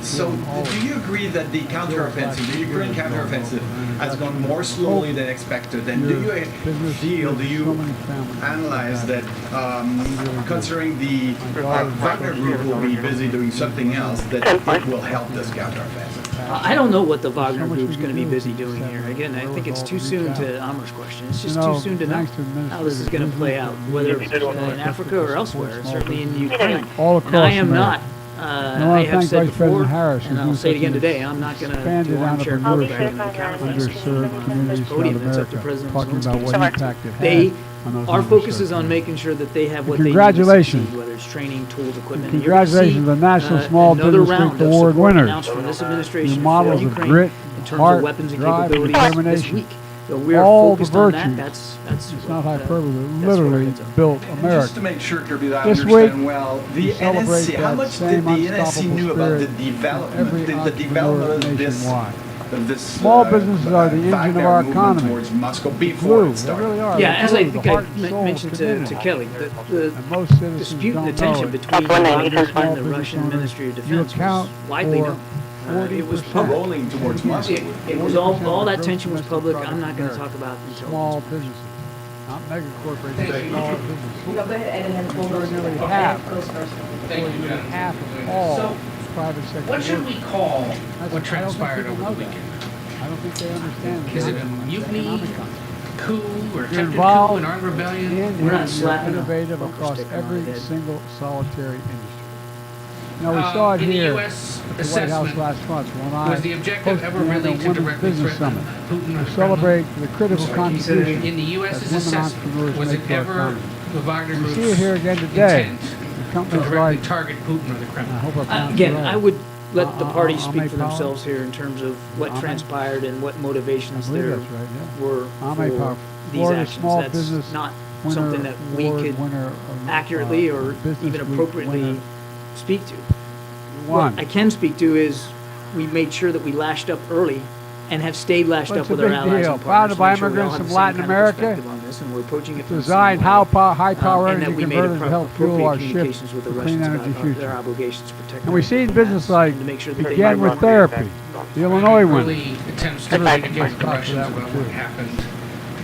So, do you agree that the counteroffensive, the Ukraine counteroffensive, has gone more slowly than expected? And do you analyze that, considering the Wagner Group will be busy doing something else, that it will help this counteroffensive? I don't know what the Wagner Group's going to be busy doing here. Again, I think it's too soon to Amar's question. It's just too soon to know how this is going to play out, whether it's in Africa or elsewhere, certainly in Ukraine. All And I across am not, I I have thank said Vice before, President Harris, and who's I'll doing say it again such today, I'm not going to expanded do armchair entrepreneurship quarterbacking on the counteroffensive underserved communities throughout podium. It's up America, to President talking about Zelensky. what impact it They, had on those our focus underserved is on making sure that they have what they need to Congratulations. succeed, whether it's training, tools, equipment. And And you're gonna congratulations see, to the National Small another Business round Week of Award support winners. announced from this Your administration models for of Ukraine grit, in terms heart, of weapons and drive, and capabilities this determination. week. So we are All the focused on virtues. that. That's It's what, not hyperbole, that's literally what it's up. built Just America. to make sure, Kirby, that I This understand week, well, we the celebrate NSC, how that much did same the NSC unstoppable knew about the spirit in every development entrepreneur of this, nationwide. of this Small businesses are the engine of Wagner our movement economy. towards Moscow The before glue, it they started? really are. Yeah, The as glue, I the think heart I and soul of mentioned to community. Kelly, And most the citizens dispute and the don't tension know it. between the As a Wagner small and the business Russian owner, Ministry of you Defense account was widely for known. It was 40% public. Rolling towards Moscow. It was all that tension was public. I'm not going to talk about small intelligence. businesses, not mega corporations, small businesses. Go ahead and then we'll go Extraordinarily to half, Thank you, John. half of all So, private sector what should workers. we call That's- what I don't think transpired people over know the that. weekend? I don't think they understand. Is it a the mutiny, economic concept. coup, or You're attempted coup, involved an armed rebellion? We're not you're slapping a innovative bumper across sticker on every the head. single solitary industry. Now, we saw it In the here U.S. at the White House assessment, last month when I was the objective hosted ever the really annual to Women's directly Business threaten Summit Putin or to celebrate the critical He said contribution in the U.S.'s that women assessment, entrepreneurs was make it to our ever economy. the Wagner We Group's see it here again today. intent The to companies directly like, target Putin or the I Kremlin? hope I pronounced it Again, right. I would let the parties speak Ame for Powell? themselves here in terms of what Ame? transpired and what I motivations believe there that's right, yeah. were Ame for Powell, these Florida actions. Small That's Business not winner, something that we award could winner of, accurately or Business even Week appropriately winner. speak to. One. What I can speak to is we made sure that we lashed up early and have stayed lashed Well, up it's a with our big allies deal. and partners. Founded to by make sure we all immigrants have from the same Latin kind of America, perspective on this, and we're approaching it from the same designed way. high power And that energy we made converters to help fuel appropriate our shift communications with the for clean Russians energy about their future. obligations to protect And we their see in own business assets like and to make sure that they began with therapy. The Illinois winner. Early attempts to communicate with the Russians about what happened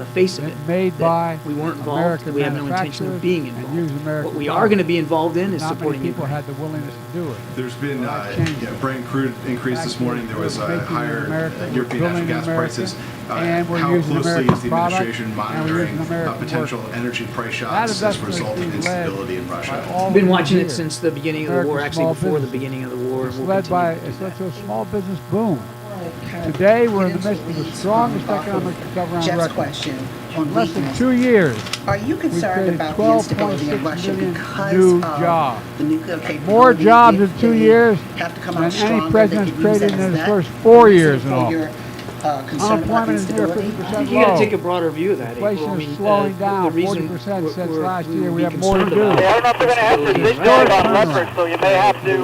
the face of it, made by that we weren't involved, American that we have no intention of manufacturers being and involved. use American What we are products. going to be involved in is Not many supporting people Ukraine. had the willingness to do it. There's been changed Brent crude increase this morning. There was Making in higher America, we're European natural building in gas America, prices. and we're How using closely American is the products, administration and we're monitoring using American potential workers. energy price That shocks as a investment result is of being led instability in by Russia? all I've been of watching it here. since the beginning of the war, American actually small before the businesses. beginning of the war. It's We'll led by, continue to do it's led that. to a small business boom. Today, we're in the midst of the strongest economic recovery on Jeff's record. question In on less than weakness. 2 years, Are you we've concerned created about the instability in 12.6 Russia million because new of jobs. the nuclear capability? More jobs in if 2 they years have to come than out stronger, any they president's could use created that in as his that first 4 reason years in for office. your Unemployment concerned about is near instability? 50% You gotta low. take a broader view of that, April. I Inflation mean, is slowing down the reason 40% since we're- last we year. would We be have more to concerned do. about Yeah, I'm not going to have to instability this in guy Russia. on record, so you may have to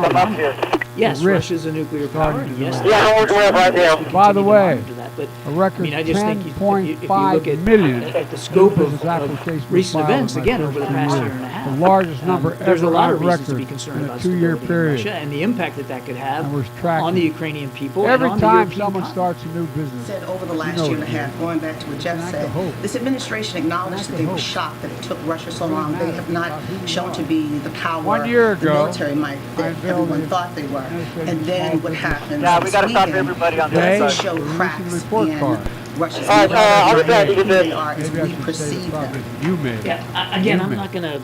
come up here. Yes, risk Russia's a nuclear power, and yes. Yeah, I'm working with it right now. By the way, But, a record I just think if you look 10.5 million at the scope business of applications recent filed events, in my again, first over the 2 past years. year and a half, The largest number there's a ever lot on of reasons to record be concerned in a about 2-year stability in period. Russia and the impact that that could have And we're tracking on the Ukrainian people every and on the time European someone continent. starts a new business. Said over the you last know year and a it. half, going back to what Jeff And I said, can hope. this administration acknowledged that they were shocked that it took Russia so long. They have not shown to be the power, 1 year the ago, military might I that unveiled everyone the thought they were. administration's And then small what business happened Yeah, we this got to stop weekend everybody on Today, that does side. show releasing cracks report in card. Russia's All right, I'll be back to who get this. they are as Maybe I we should say perceive the them. progress you made. Yeah, again, You I'm made. not gonna,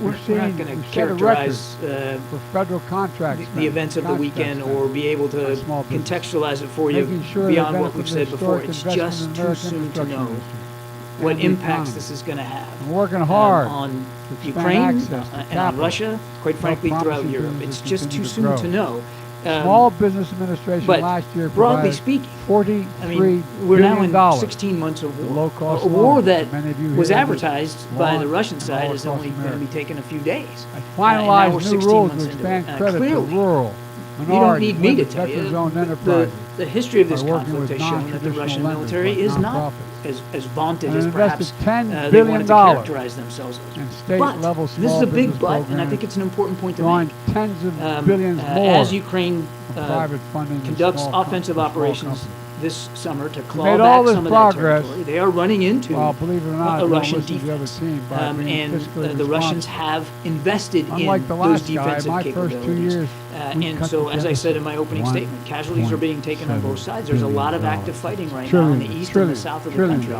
We're we're not seeing- gonna we set a characterize for federal contracts. the events of the weekend or be able to small business. contextualize it for you Making sure beyond they what we've benefit said the before. historic It's investment just in too American soon to infrastructure know industry what and the impacts economy. this is gonna have. I'm working hard On to expand Ukraine access to and on capital. Russia, quite frankly, Help throughout promising Europe. businesses It's just too continue to soon grow. to know. Small Business Administration but last year broadly provided speaking, $43 I mean, we're now in billion 16 months of to war. low-cost A war loans that that many of you was here advertised by the want Russian and side all is across only going to America. be taking a few days. I And now finalized we're new 16 rules months to into it. expand credit to Clearly, rural, you don't minority, need me to women, tell you. veteran-owned enterprises. The history of this by working conflict with has shown that the non-traditional Russian lenders military like is not nonprofits. as vaunted And as invested perhaps $10 they wanted to billion characterize themselves as. in state-level But this small is a big business but, and I programs, think it's an important point to drawing make. tens of billions more As Ukraine from private funding and conducts small offensive small operations companies. this summer to We claw made all back this some of progress, that territory, they are running into well, believe it or not, a don't Russian listen to the other defense. team by being And fiscally the Russians responsible. have invested Unlike in the those last guy, defensive my first 2 capabilities. years, we And cut so, the as I said in my opening $1.7 statement, casualties are being taken on both sides. There's a lot of active fighting right now in the east and the south of the country.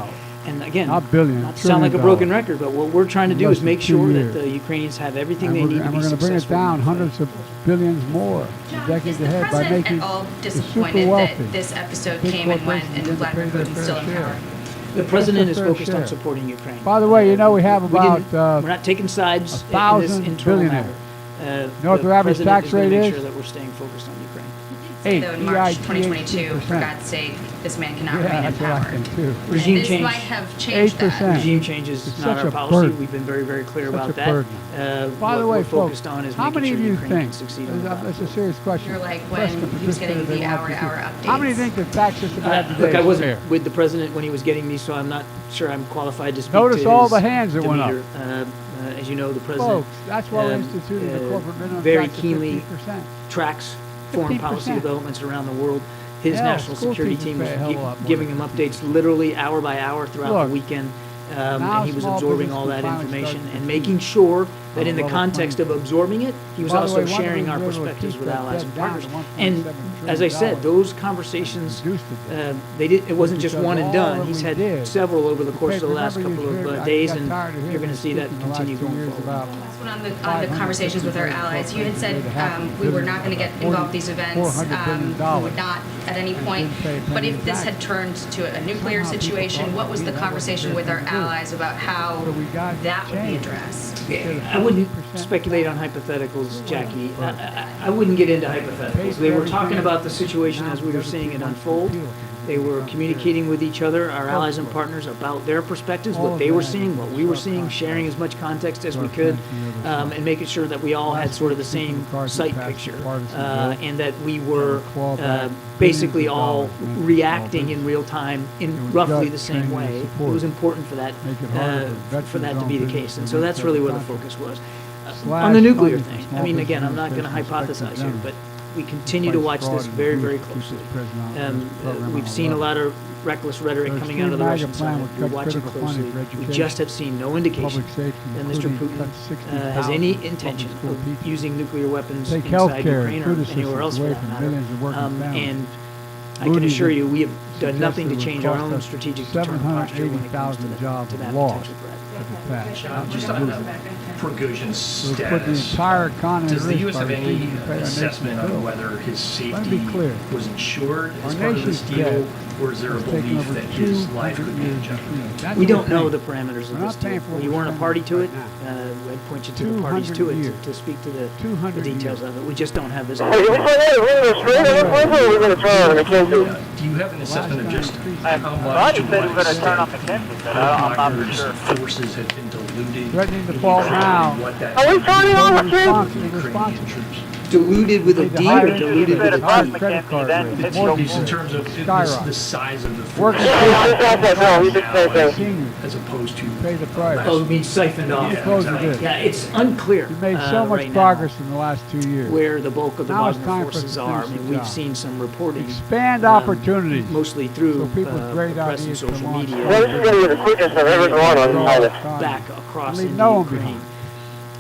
And again, Not billion, not to sound like a trillion broken record, but what we're trying to do Less is than make 2 sure years. that the Ukrainians have everything And they we're, need to and be we're going to bring it successful. down hundreds of billions more John, decades is the ahead by president making at all the super disappointed wealthy. that this episode big came and went corporations and begin to Vladimir pay their Putin's still fair in share. power? The president is fair focused on share. supporting Ukraine. By the way, you know we have We about didn't- we're not taking sides in this 1,000 internal matter. billionaires. You know what their average president tax is gonna rate make is? sure that we're staying focused on Ukraine. Say, though, in March 8, 2022, for 18%. God's sake, this man cannot Yeah, remain in that's what I power. think too. Regime This change. might have changed that. 8%. Regime change is It's not such our a policy. burden. We've been very, very clear Such about a that. burden. By What the way, we're folks, focused on is how making many sure of you Ukraine think, can succeed on the that's a serious question, You're like press when can he was getting participate, the they want hour-to-hour to. updates. How many think the tax system we have today Look, I is wasn't fair? with the president when he was getting these, so I'm not sure I'm qualified to speak Notice to all his the hands that went up. demeanor. As you know, the president Folks, that's why we instituted the corporate minimum very tax of keenly 15%. tracks foreign policy 15%. developments around the world. His Hell, national school security teachers team was pay a hell of a lot more giving than him updates literally hour by hour throughout Look, the weekend. now And he was small absorbing business all can that finally information start and to making sure that on in the level context of absorbing it, he was By the also way, one of the sharing our reasons we were able to perspectives keep with that allies debt and down partners. to And $1.7 as I trillion, said, those conversations, reduced it. it wasn't just Because one and all done. that He's we had did, several over the course of the remember last you couple heard- of I days, got and tired of you're hearing going to see that speaking the last continue 2 going years forward. about On the conversations with our allies, you had said we were not going to get involved in these events, we would not at any point. But if this had turned to a nuclear situation, what was the conversation with our allies about how that would be addressed? I wouldn't speculate on hypotheticals, Jackie. I wouldn't get into hypotheticals. They were talking about the situation as we were seeing it unfold. They were communicating with each other, our allies and partners, about their perspectives, what they were seeing, what we were seeing, sharing as much context as we could, and making sure that we all had sort of the same sight picture, and that we were basically all reacting in real time in roughly the same way. It was important for that to be the case, and so that's really where the focus was. On the nuclear thing, I mean, again, I'm not going to hypothesize here, but we continue to watch this very, very closely. We've seen a lot of reckless rhetoric coming out of the Russian side. We watch it closely. We just have seen no indication that Mr. Putin has any intention of using nuclear weapons inside Ukraine or anywhere else for that matter. And I can assure you, we have done nothing to change our own strategic deterrent posture when it comes to 780,000 jobs that lost potential threat. in the past. Just on Prigozhin's We've put the status, entire economy does the at U.S. risk have by any refusing to pay our nation's assessment on bills. whether his Let safety me be clear. was insured Our as part of this nation's debt deal, or is there a has taken belief over that his life 200 could be in years jeopardy? between. That's We what don't we're know paying. the parameters We're of this not paying deal. for what You we're weren't a spending party to right it. now. I'd point you to the parties to 200 it years. to speak to the 200 details years. of it. We just don't have this. Do you have an assessment of just how much Wagner's forces had been diluted? Threatening to fall now. What that Are we turning on the Ukrainian troops? Diluted with a D or diluted with a T? Credit card rate. It's in terms of the size of the Work force seniors as opposed to pay the price. Oh, it means siphoned off. Yeah, Suppose it is. Yeah, it's unclear. We've made so much right progress now in the last 2 years. where the bulk of the Now it's Wagner time for us forces to are. I finish mean, the we've job. seen some reporting. Expand opportunities. Mostly through So people's great press and ideas social come on. media. Well, this is gonna be the quickest I've ever gone on the highway. Back across Leave into no one Ukraine. behind.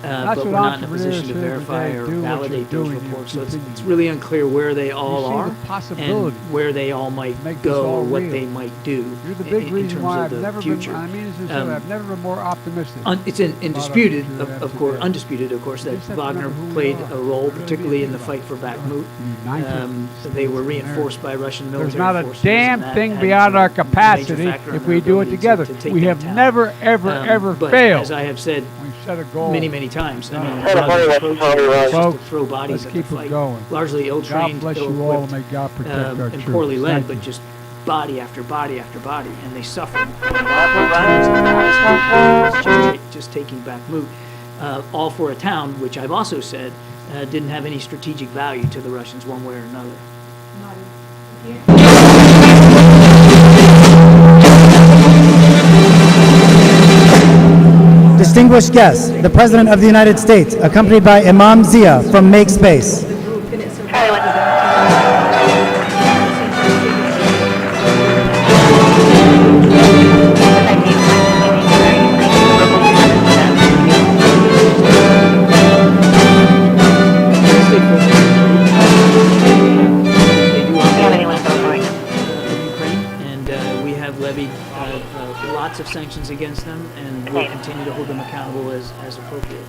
But That's we're what not in a position to entrepreneurs here verify today or do, what validate you're those doing, you reports. So continue. it's really unclear where they all see the are and possibility. where they all might Make this go all or what real. they might do You're the big in reason terms why of I've the never future. been, I mean, sincerely, I've never been more optimistic. It's indisputed, of course, undisputed, of course, that Just have to Wagner remember who we played are. a role, particularly in the fight for Bakhmut. They were reinforced by Russian military There's not a forces, damn and that thing had beyond our a major capacity factor in if their we do it ability together. to take We that have town. never, ever But failed. as I have said We set a goal. many times, I mean, Folks, Wagner's approach is just to folks, throw bodies let's at keep the it fight. going. Largely ill-trained, God bless you all, and may ill-equipped, God protect our and troops. poorly led, Thank but you. just body after body after body, and they suffer. Just taking Bakhmut, all for a town, which I've also said didn't have any strategic value to the Russians one way or another. Distinguished guests, the President of the United States, accompanied by Imam Zia from Make Space. We have levied lots of sanctions against them, and we'll continue to hold them accountable as appropriate.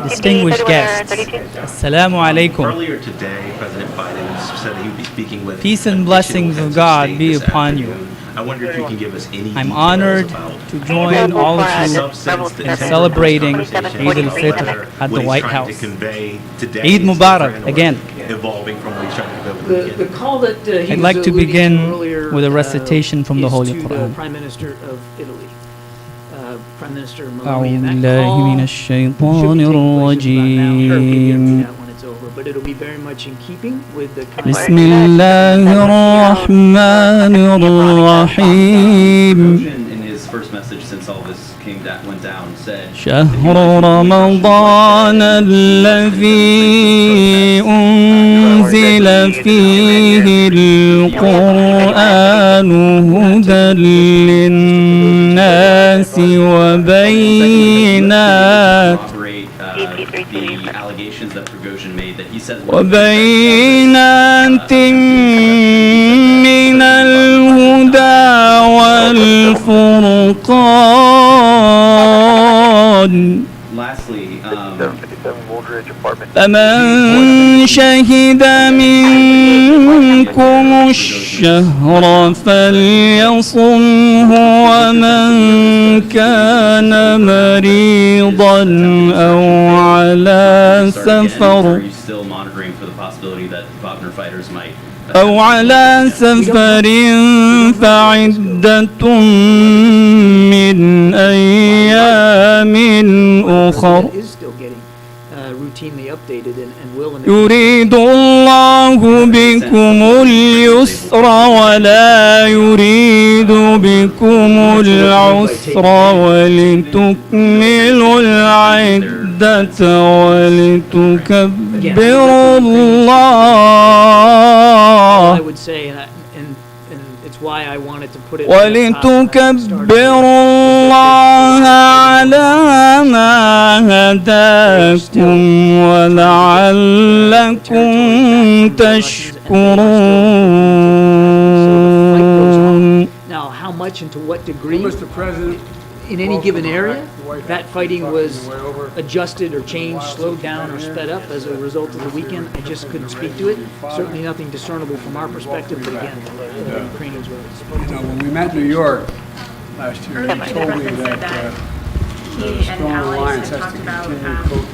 Distinguished guests, Assalamu alaikum. Earlier today, President Biden said that he would be speaking with Peace and blessings of God be upon you. I wonder if you can give us any I'm details honored about to join all of you substance, the in intent of celebrating this Eid conversation, al-Fitr at what the he's White trying to House. convey today Eid is Mubarak different or again. evolving from what he's trying to convey with The call that he I'd was like to alluding begin earlier, with a recitation from the is Holy to Quran. the Prime Minister of Italy, Prime Minister أعوذ Meloni, and that بالله call من should be الشيطان taking place about now. He'll read الرجيم that when it's over, but it'll be very much in keeping with the kind بسم الله الرحمن الرحيم In his first message since all this went down, said, شهر رمضان الذي أنزل فيه القرآن هدى للناس وبينات the allegations that Prigozhin made that he says وبينات من الهدى والفرقان Lastly, فمن شهد منكم الشهر فليصمه ومن كان مريضا أو على سفر are you still monitoring for the possibility that Wagner fighters might أو على سفر فعدة من أيام أخر is still getting routinely updated and will in the يريد الله بكم اليسر ولا يريد بكم العسر ولتكملوا العدة ولتكبروا الله I would say, and it's why I wanted to put it ولتكبروا الله على ما هداكم ولعلكم تشكرون how much and to what degree. Mr. President, In any given welcome area, back to the White that House. fighting Talking was the way over. adjusted or changed, slowed down or sped up as a result of the weekend. I just couldn't speak to it. Certainly nothing discernible from our perspective, but again, the Ukrainians were. You know, when we met in New York last year, he told me that the strong alliance has to continue to cope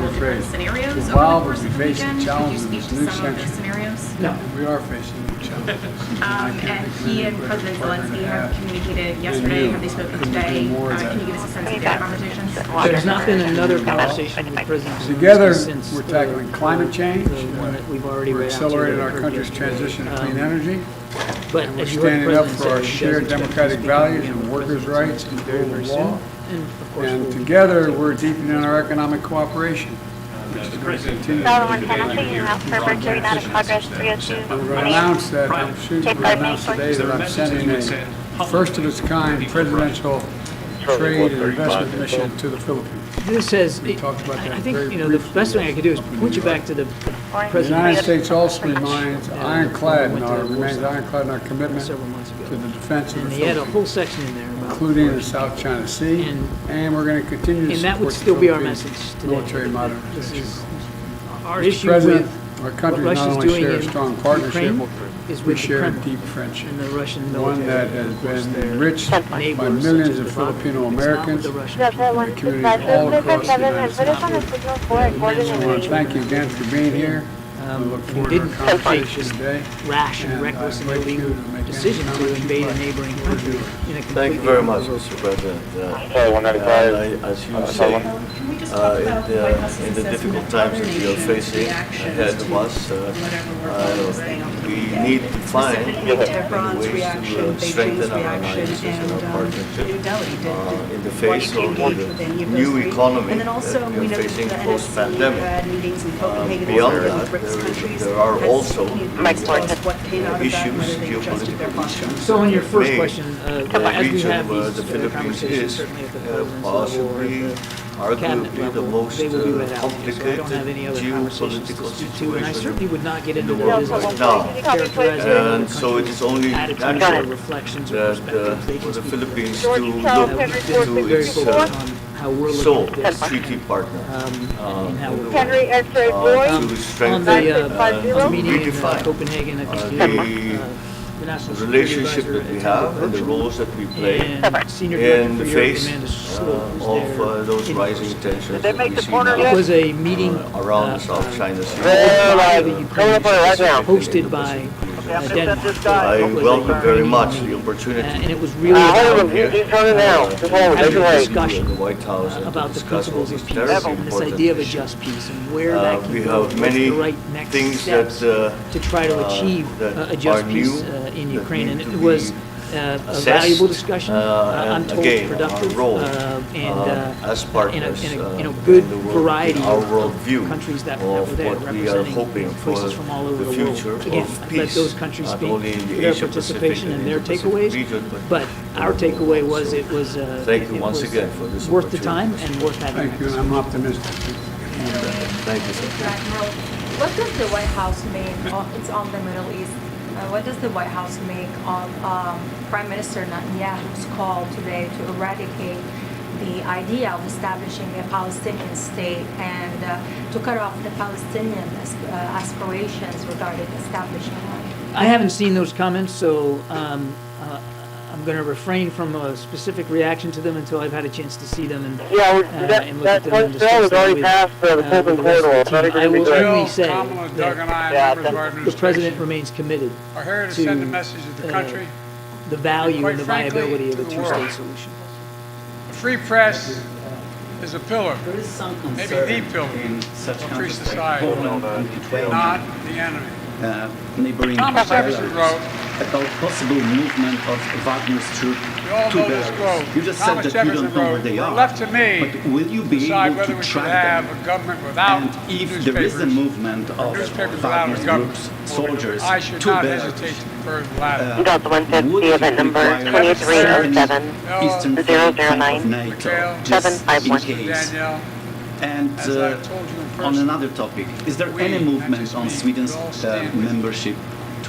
with trade. scenarios While over we the course of the face the weekend. Could you challenges speak of to this new some of the century, scenarios? No. we are facing new challenges. And he and President Zelensky have communicated yesterday, have they spoken today? Can you give us a sense of their conversations? There's not been another conversation with President Together, Zelensky since we're tackling climate change. the one that we've already We're read out to you accelerating that our occurred country's yesterday. transition to clean energy. But And we're as you heard the standing up President for our say, he does shared expect to democratic speak values again and with workers' President rights and Zelensky very, rule very of soon. law. And of course, And we'll- together, we're deepening our economic cooperation, which is going to continue. Solomon, can I see you now for Mercury, not in progress, 302? I'm going to announce that, I'm going to announce today that I'm sending a first-of-its-kind presidential trade and investment mission to the Philippines. This has, We talked about that I think, very you know, the briefly best thing I could do is point you back to the The President United States also remains ironclad in our commitment several months ago. to the defense of And the he had a Philippines, whole section in there about, including the South China Sea, and we're going to continue to and that would support still the be our Philippines message today. military This modernization. is our Mr. issue President, with our what countries not Russia's only doing share a in strong partnership, Ukraine is we with the share a Kremlin deep friendship, and the Russian one military. that has Of course, been they're enriched by neighbors millions such of as the Wagner. Filipino It's not with Americans the Russian and people. communities all across the United States. Put us on the signal for I want to coordinating. thank you again for being here. I look We forward to our didn't take conversation this today. rash and And reckless and I'd like you illegal to make any decision to comments invade you'd a like. neighboring country in a completely Thank you very much, unprovoked Mr. President. Sorry, 195. As you say, in the difficult times that we are facing ahead of us, we need to find ways to strengthen our alliances and our partnership in the face of the new economy that we are facing post-pandemic. Beyond that, there are also issues, geopolitical issues. So on your first May question, the as we region have where these the Philippines conversations, is certainly at the president's level or possibly, at the cabinet arguably the level, most they will be read out. So I complicated don't have any other conversations to geopolitical speak to, and I situation certainly would not get into in the the world business right of now. characterizing other And so it is only attitudes or natural reflections or that perspectives. They for can the speak Philippines for to themselves. look We've been into very its focused on how we're sole looking at this, treaty partner and how we're Henry X-ray to on strengthen the meeting in redefine Copenhagen, I think the National the Security relationship Advisor that we attended have and the virtually. roles that we play And Senior Director in for the Europe, face Amanda Sloat, was there of those in rising person. tensions that we see now It was a meeting around the South China Sea. the Ukraine hosted by Denmark. I welcome very much the opportunity And it was really about having a discussion in the White House and about the to discuss all principles of these peace terribly and this important idea of a issues. just peace and where that can We go, have what's many the right next things steps that to try to achieve that a just are peace new, in that Ukraine. need And to it was be a assessed, valuable discussion. I'm and told again, productive our role in as a partners good in the world, variety in our of worldview countries that were of there, what we are representing hoping for places from all over the the future world. Again, of let peace, those countries not speak only in for the their Asia Pacific participation and their Indo-Pacific takeaways, region, but our takeaway was it was thank you it once was again for this worth the opportunity. time and worth having. Thank you, and I'm optimistic. Thank you, sir. Admiral, what does the White House make? It's on the Middle East. What does the White House make of Prime Minister Netanyahu's call today to eradicate the idea of establishing a Palestinian state and to cut off the Palestinian aspirations regarding establishing one? I haven't seen those comments, so I'm going to refrain from a specific reaction to them until I've had a chance to see them and look at them and discuss them with the rest of the team. I will only say that the President remains committed Are here to send a to message to the country. the value Quite and the frankly, viability of to a the two-state world. solution. The free press is a pillar, There is some maybe concern the pillar in such of free countries like society, Poland and Lithuania, not the enemy. neighboring Thomas Jefferson Belarus, wrote, about possible movement of Wagner's troops we all to know this Belarus. quote. You just Thomas said that you Jefferson don't know where wrote, they "We're are. left to me But will you be decide able whether to we should track have them? a government without And if newspapers, there is a movement of newspapers without a Wagner's government, groups, soldiers I should to not Belarus, hesitate to prefer the latter." Delta 150, event number 2307, Eastern 009, NATO, just 751. in case. Danielle, And as I told you in on person, another topic, is there we, any not movement just on me, Sweden's we all stand with you. membership to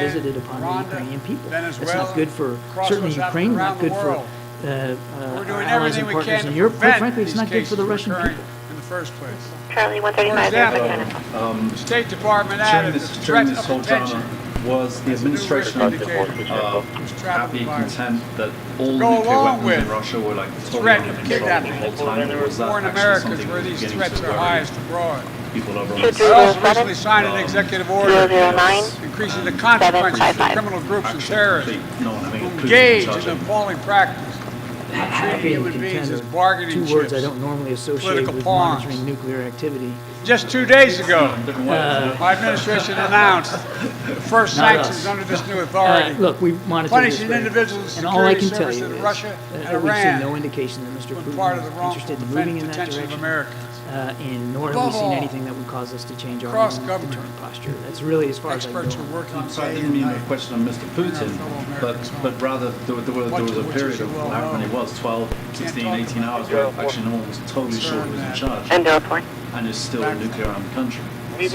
visited upon the Ukrainian people. That's not good for, certainly Ukraine, not good for allies and partners in Europe. Quite frankly, it's not good for the Russian people. first place. Charlie, For 135. example, the State Department added that the threat of contention was the administration happy, content that all Go nuclear along weapons in with Russia were like totally threat under of control the kidnapping whole time? Or was that foreign actually Americans something where that was these beginning threats to are worry highest abroad. people over on I the also side? recently signed an executive order increasing the consequences for criminal groups and terrorists who engage in the appalling practice of treating human beings as bargaining two words I chips. don't normally associate Political with pawns. monitoring nuclear activity. Just 2 days ago, my administration announced the first Not sanctions us. under this new authority, Look, we monitor punishing this individuals and and all I security can tell services you in is Russia and that we've seen Iran no indication that Mr. been part of the Putin is wrongful interested in moving in that detention of direction, Americans. and nor have we Above seen all, anything that would cause us to change our own cross-government deterrent posture. That's really as far as I Experts go. are working So I day didn't and mean a night. question on Mr. Putin, but rather there was a period of how many it was, 12, 16, 18 hours where actually no one was totally sure who was in charge. And it's still a nuclear-armed country. As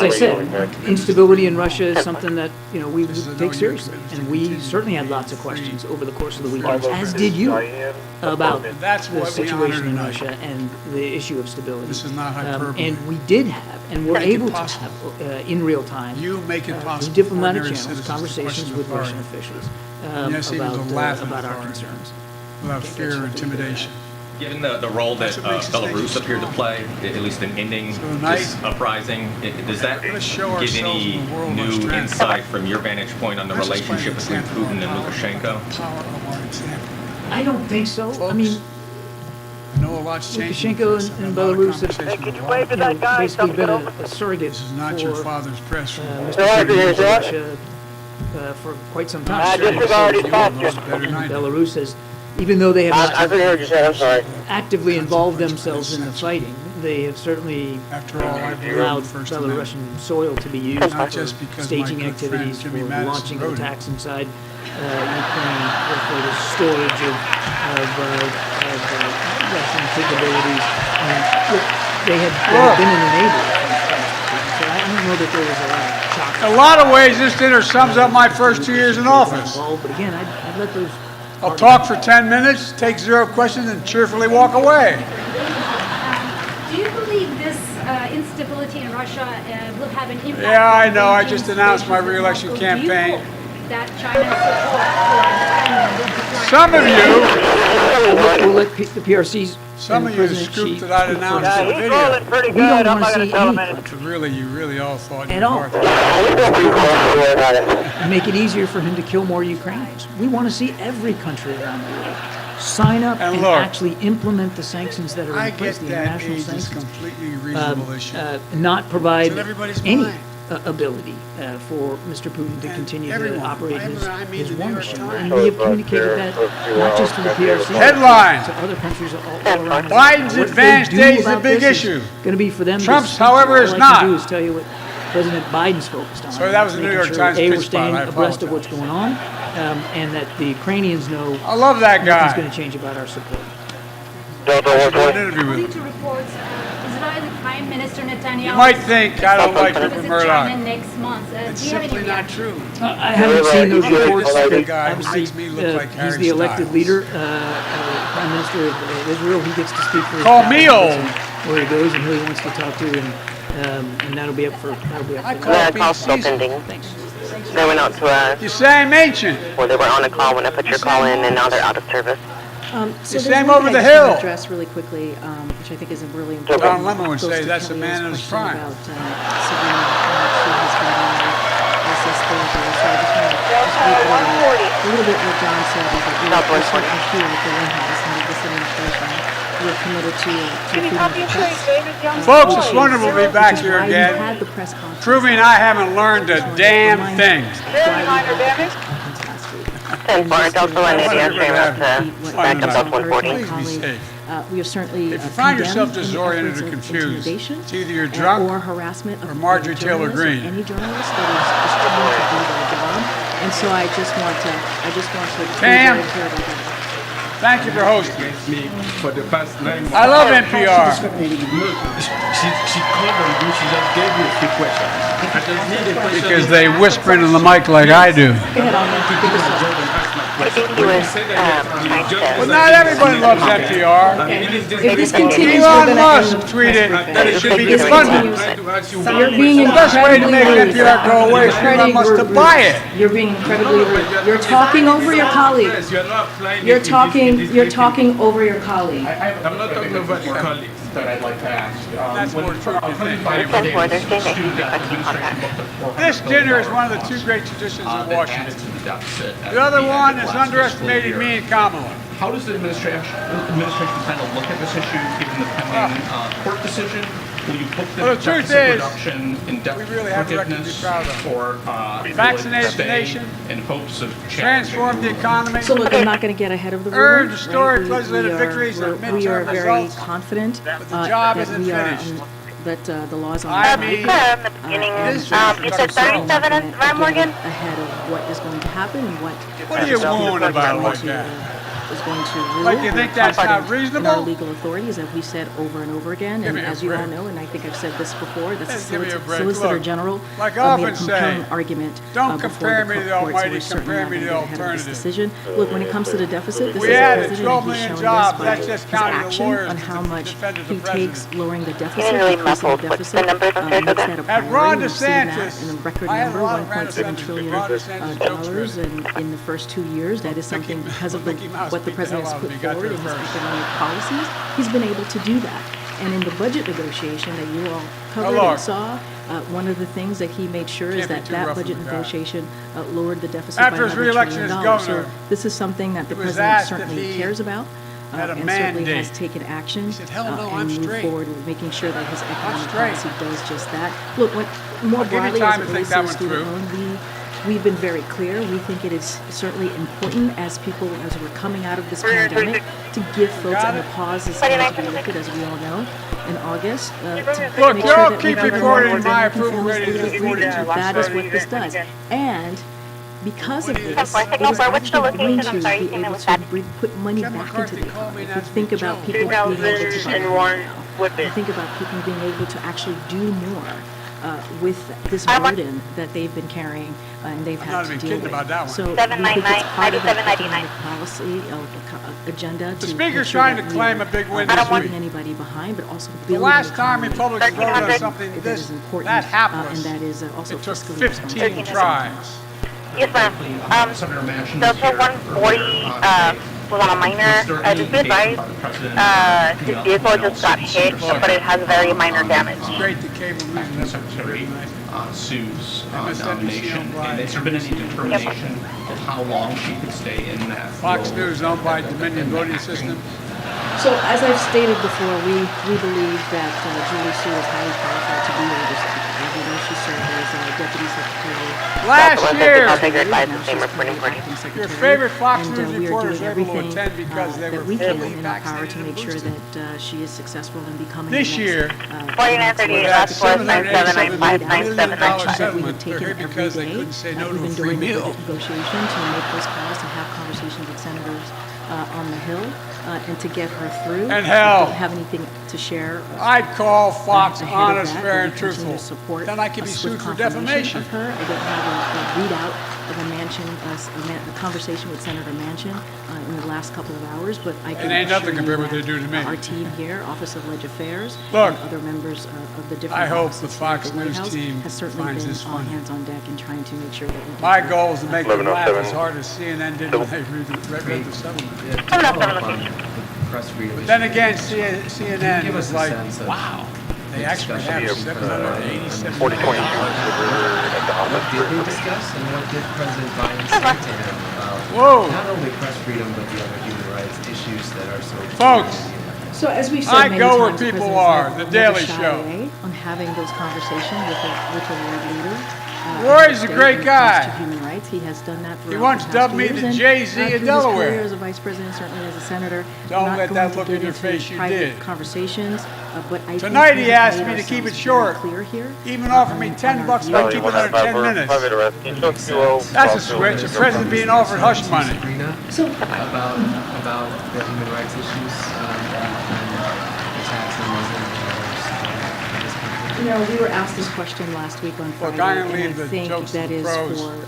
I said, instability in Russia is something that we take seriously, and we certainly had lots of questions over the course of the weekend, as did you, about the situation in Russia and the issue of stability. This is not hyperbole. And we did have, and were Make it able to possible. have, in real time, You make it possible through diplomatic for ordinary channels, citizens to conversations question with authority. Russian officials Yes, even to laugh at about our authority. concerns. Without fear or intimidation. Given the role that That's what makes this Belarus nation appeared to strong. play, at least in ending tonight, this uprising, does that let's show give ourselves any in the world our new strength. insight from your vantage point on the Let's just find relationship an between example Putin and of Lukashenko? power of our example. I don't think so. Folks, I mean, I know a lot's changing. Lukashenko and Belarus have basically been a surrogate This is not for your father's press room. Mr. Putin in Russia for quite some time. Belarus has, even though they have not actively involved themselves in the fighting, they have certainly After all, I believe in allowed the First Belarusian soil to be used Not for just because staging my good friend activities, for Jimmy Madison launching wrote it. attacks inside Ukraine, for the storage of Russian capabilities. They had been an enabler. So I don't know that there was a lot of shock. In a lot of ways, this dinner sums up my first 2 years in office. But again, I'd let those. I'll talk for 10 minutes, take 0 questions, and cheerfully walk away. Do you believe this instability in Russia will have an impact? Yeah, I know. I just announced my re-election campaign. That China's support for Some of you, We'll let the PRC's. some and of you President scooped Xi that I'd announced in the confirm. video. We don't want to see any But really, you really all thought at you all. were. Make it easier for him to kill more Ukrainians. We want to see every country around the world sign up And and look, actually implement the sanctions that are I in place, get the that international age is sanctions. completely reasonable issue. Not provide It's in everybody's any mind. ability for Mr. Putin to continue everyone. to operate I mean his the war New York machine. Times. And we have communicated that not just to the PRC, Headline. but to other countries all around the world. Biden's What advanced they do age is a about big this issue. Going to be for them. to Trump's, speak to. however, is All I not. can do is tell you what President Biden's focused on. Sorry, that was the New making York sure, Times A, we're pitch spot. staying I abreast of apologize. what's going on, and that the Ukrainians know I love that nothing's guy. going to change about our support. I should do an interview with According him. to reports, Israeli Prime Minister Netanyahu. You might think I don't like visit Rupert China Murdoch. next month. It's Do you have any simply not reaction? true. I haven't seen those reports. This But guy obviously, makes me look like he's Harry the elected Styles. leader, Prime Minister of Israel. He gets to speak for his Call cabinet me old. where he goes and who he wants to talk to, and that'll be up for. I them. call call's still pending. Thanks. They went out to You say I'm ancient. well, they were on a call when I put your call in, and now they're out of service. So You there's sang one over thing the I just want hill. to address really quickly, which I think is a really important. Don Lemon would goes say to that's a Kellyanne's man in his question prime. about, Sabrina, she has been dealing with SS therapy. So I just want to reiterate a little bit what John said, is that we're certainly here at the White House and with this administration, we're committed to freedom of the press. Folks, it's wonderful to be back Which is here why you again, had the press conference. proving I haven't learned a damn thing. 10-4, Delta 180, I'm train route to back up Delta 140. Please be safe. We have certainly If you find yourself condemned any disoriented efforts or of confused, intimidation, it's either you're drunk or harassment of or Marjorie Taylor journalists or Greene. any journalist that is struggling to do their job. And so I just want to be Cam. very clear about that. Thank you for hosting. Me for the past 9 months. I love NPR. She called on you, she just gave me a few questions. I just need a question. Because they whisper into the mic like I do. Jordan asked my I think he was trying to... Well, not everybody loves NPR. If this continues, we're Elon gonna Musk end tweeted that it should be If this defunded. continues, you're being The best way to incredibly make rude. NPR go away is for Elon Musk to buy it. You're being incredibly rude. You're talking over your colleague. You're talking over your colleague. I'm not talking about your colleagues that I'd like to ask. That's more true. This dinner is one of the two great traditions of Washington. The other one is underestimating me and Kamala. How does the administration plan to look at this issue, given the pending court decision? Will you book the truth deficit is, reduction in debt we really have a record to be forgiveness, proud of. or Vaccinate will the it nation, stay in hopes of transform the economy, So look, I'm not going to get ahead of the earn rumor. historic right? legislative victories and We are midterm very results, confident but the job that isn't we are finished. that the laws are I on mean, in the beginning, you said 37 at Ron Morgan? ahead of what is going to happen and What are you mooing about like that? is going to rule. Like you think that's not In our reasonable? legal authorities, as we said over and over again, Give and me a as you all break. know, and I think I've said this before, the Just give me a break. Solicitor Look, General like I made a often say, compelling argument don't before compare me to the courts, so almighty, we're certainly compare not me to gonna the get ahead of this alternative. decision. Look, when it comes to the deficit, this We is the added president, 12 and he's million shown jobs. this by That's just his counting the action lawyers on that how much defended the he president. takes lowering the deficit, You're really increasing muffled. the What's deficit, the numbers on there, makes Joseph? that a At Ron priority. We've seen that DeSantis, in a record I had a number, lot of Ron 1.7 DeSantis trillion Ron DeSantis jokes dollars in the first 2 years. That is something because of Mickey Mouse what the beat the hell president has out of put me, got forward there in his first. economic policies. He's been able to do that. And in the budget negotiation that you all covered look. and saw, one of the things that he made sure is Can't be that too that rough budget with the guy. negotiation lowered the deficit After by his another $1 re-election trillion. as So governor, this is something that the he was president asked if certainly he cares about. had a And certainly mandate. has taken action said, "Hell no, I'm and moved straight. forward with making sure that his economic straight." policy does just that. Look, more I'll give you broadly, time as to it think relates that to one student through. loan, we've been very clear. We think it is certainly important as we're coming out of this pandemic, to give folks, and the pause is going to be lifted, as we all know, in August. To Look, make y'all sure that keep we give reporting more my American approval families rating the is freedom. 42%. That is what this does. And because of this, it is What's the actually going location? I'm to sorry, be you came in able with to that. put money Ken back into McCarthy the called me economy. and If we think about people being able to buy 2001 I think about people being able to actually do more with this burden that they've been carrying and they've I'm had not to even deal kidding with. about that one. So we think it's part of that 9799. economic policy agenda The to speaker's make sure trying that to we claim are a big win not this leaving week. anybody behind, but also The building last an time economy Republicans voted on 1300. something that this is important, that and hapless, that is also it took fiscally 15 responsible. tries. Yes, ma'am. Senator Manchin The is here. 140 was on a minor. Just be advised, his vehicle just got hit, but it has very minor damage. It's great the cable news and Secretary Sue's MSNBC nomination, owned by- and has there been any determination of how long she could stay in that Fox role? News owned by Dominion Voting System. So as I've stated before, we believe that Julie Sue is highly qualified to be over this. As you know, she served as Deputy Secretary. Last year, I'll figure it by the Now same she's reporting currently party. acting secretary. Your favorite Fox And, News we are reporters doing were able to everything attend because they that were we can fully in our power to vaccinated make and sure boosted. that she is successful in becoming This the next, year, 4938 last four, 97959797. that we have They're taken here every because they day. couldn't say no We've to a been free doing the meal. budget negotiation to make those calls, to have conversations with senators on the Hill, and to get her through. And hell, I don't have anything to share. I'd call Fox ahead of honest, that, fair, but and we continue truthful. to support Then I could a be swift sued for confirmation defamation. of her. I don't have a readout of a conversation with Senator Manchin in the last couple of hours, but I can It ain't nothing assure you compared with that what they do to me. Our team here, Office of Leg Affairs, Look, and other members of the different I hope offices the here Fox at the White News House team has certainly finds been this all funny. hands on deck in trying to make sure that we get My that, goal is to make them laugh 1107. as hard as CNN did when they read the settlement. Press freedom. But then again, Can CNN you give was us a like, sense of wow, they the actually discussion have here, 787 what million did they discuss and what did President Biden say to him about Whoa. not only press freedom but the other human rights issues that are so Folks, So as we've said I many go where times, the people president's are, never The Daily shy Show. away on having those conversations with a world leader. Roy's a in great regards guy. to human rights. He has done that He throughout once the past dubbed me years, the and, Jay-Z of through his Delaware. career as a vice president, certainly as a senator. Don't I'm not let going that to look get in your into face, you private did. conversations, but I think Tonight we he have asked made me to keep it ourselves short. very clear here. Even offered me $10 if I keep it under 10 minutes. That's a switch. The president being offered hush money. So about the human rights issues and attacks on Muslims and others. You know, we were asked this question last week on Friday, Look, I and leave I the think jokes to that the is pros. for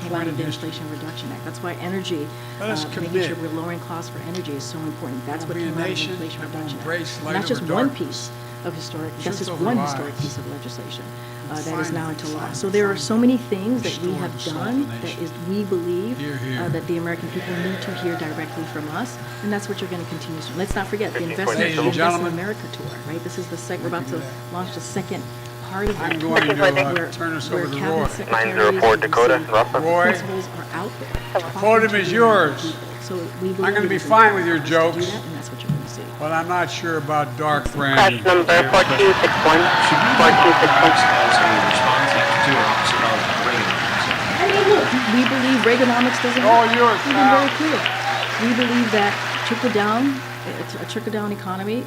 came out of the Inflation Reduction Act. That's why energy, making sure we're lowering costs for energy is so important. That's what came out of the Inflation Reduction Act. And that's just one piece of historic, that's just one historic piece of legislation. that is now into law. So there are so many things that we have done that is, we believe that the American people need to hear directly from us, and that's what you're going to continue to. Let's not forget the Invest in America tour, right? This is the we're about to launch the second part of that. I'm going to turn this over to Roy. 904 Dakota, Roy, principals are out there. the podium is yours. So we believe I'm going to be there's a fine with your process to do jokes, that, and that's what you're going to see. but I'm not sure about dark Crash branding. number 4261. 4261. I mean, look, we believe Reaganomics doesn't work. Yours, We've been very clear. We believe that a trickle-down economy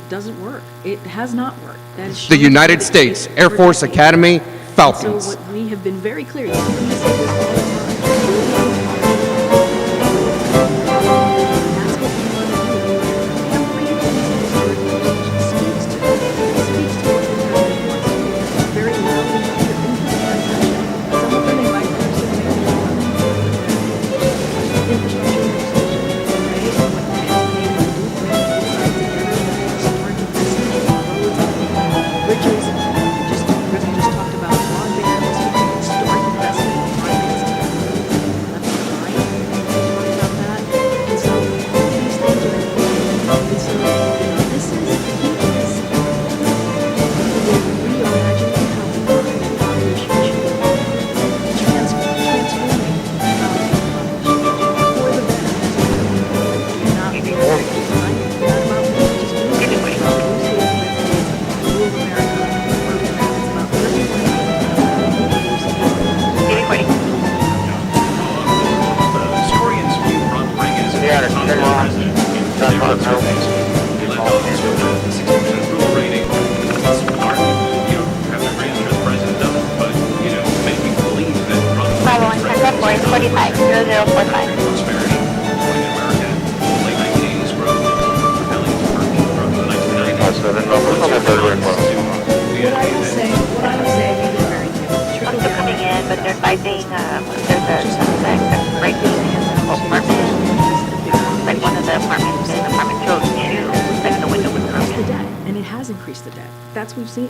doesn't work. It has not worked. That is The United States Air Force Academy Falcons. So what we have been very clear.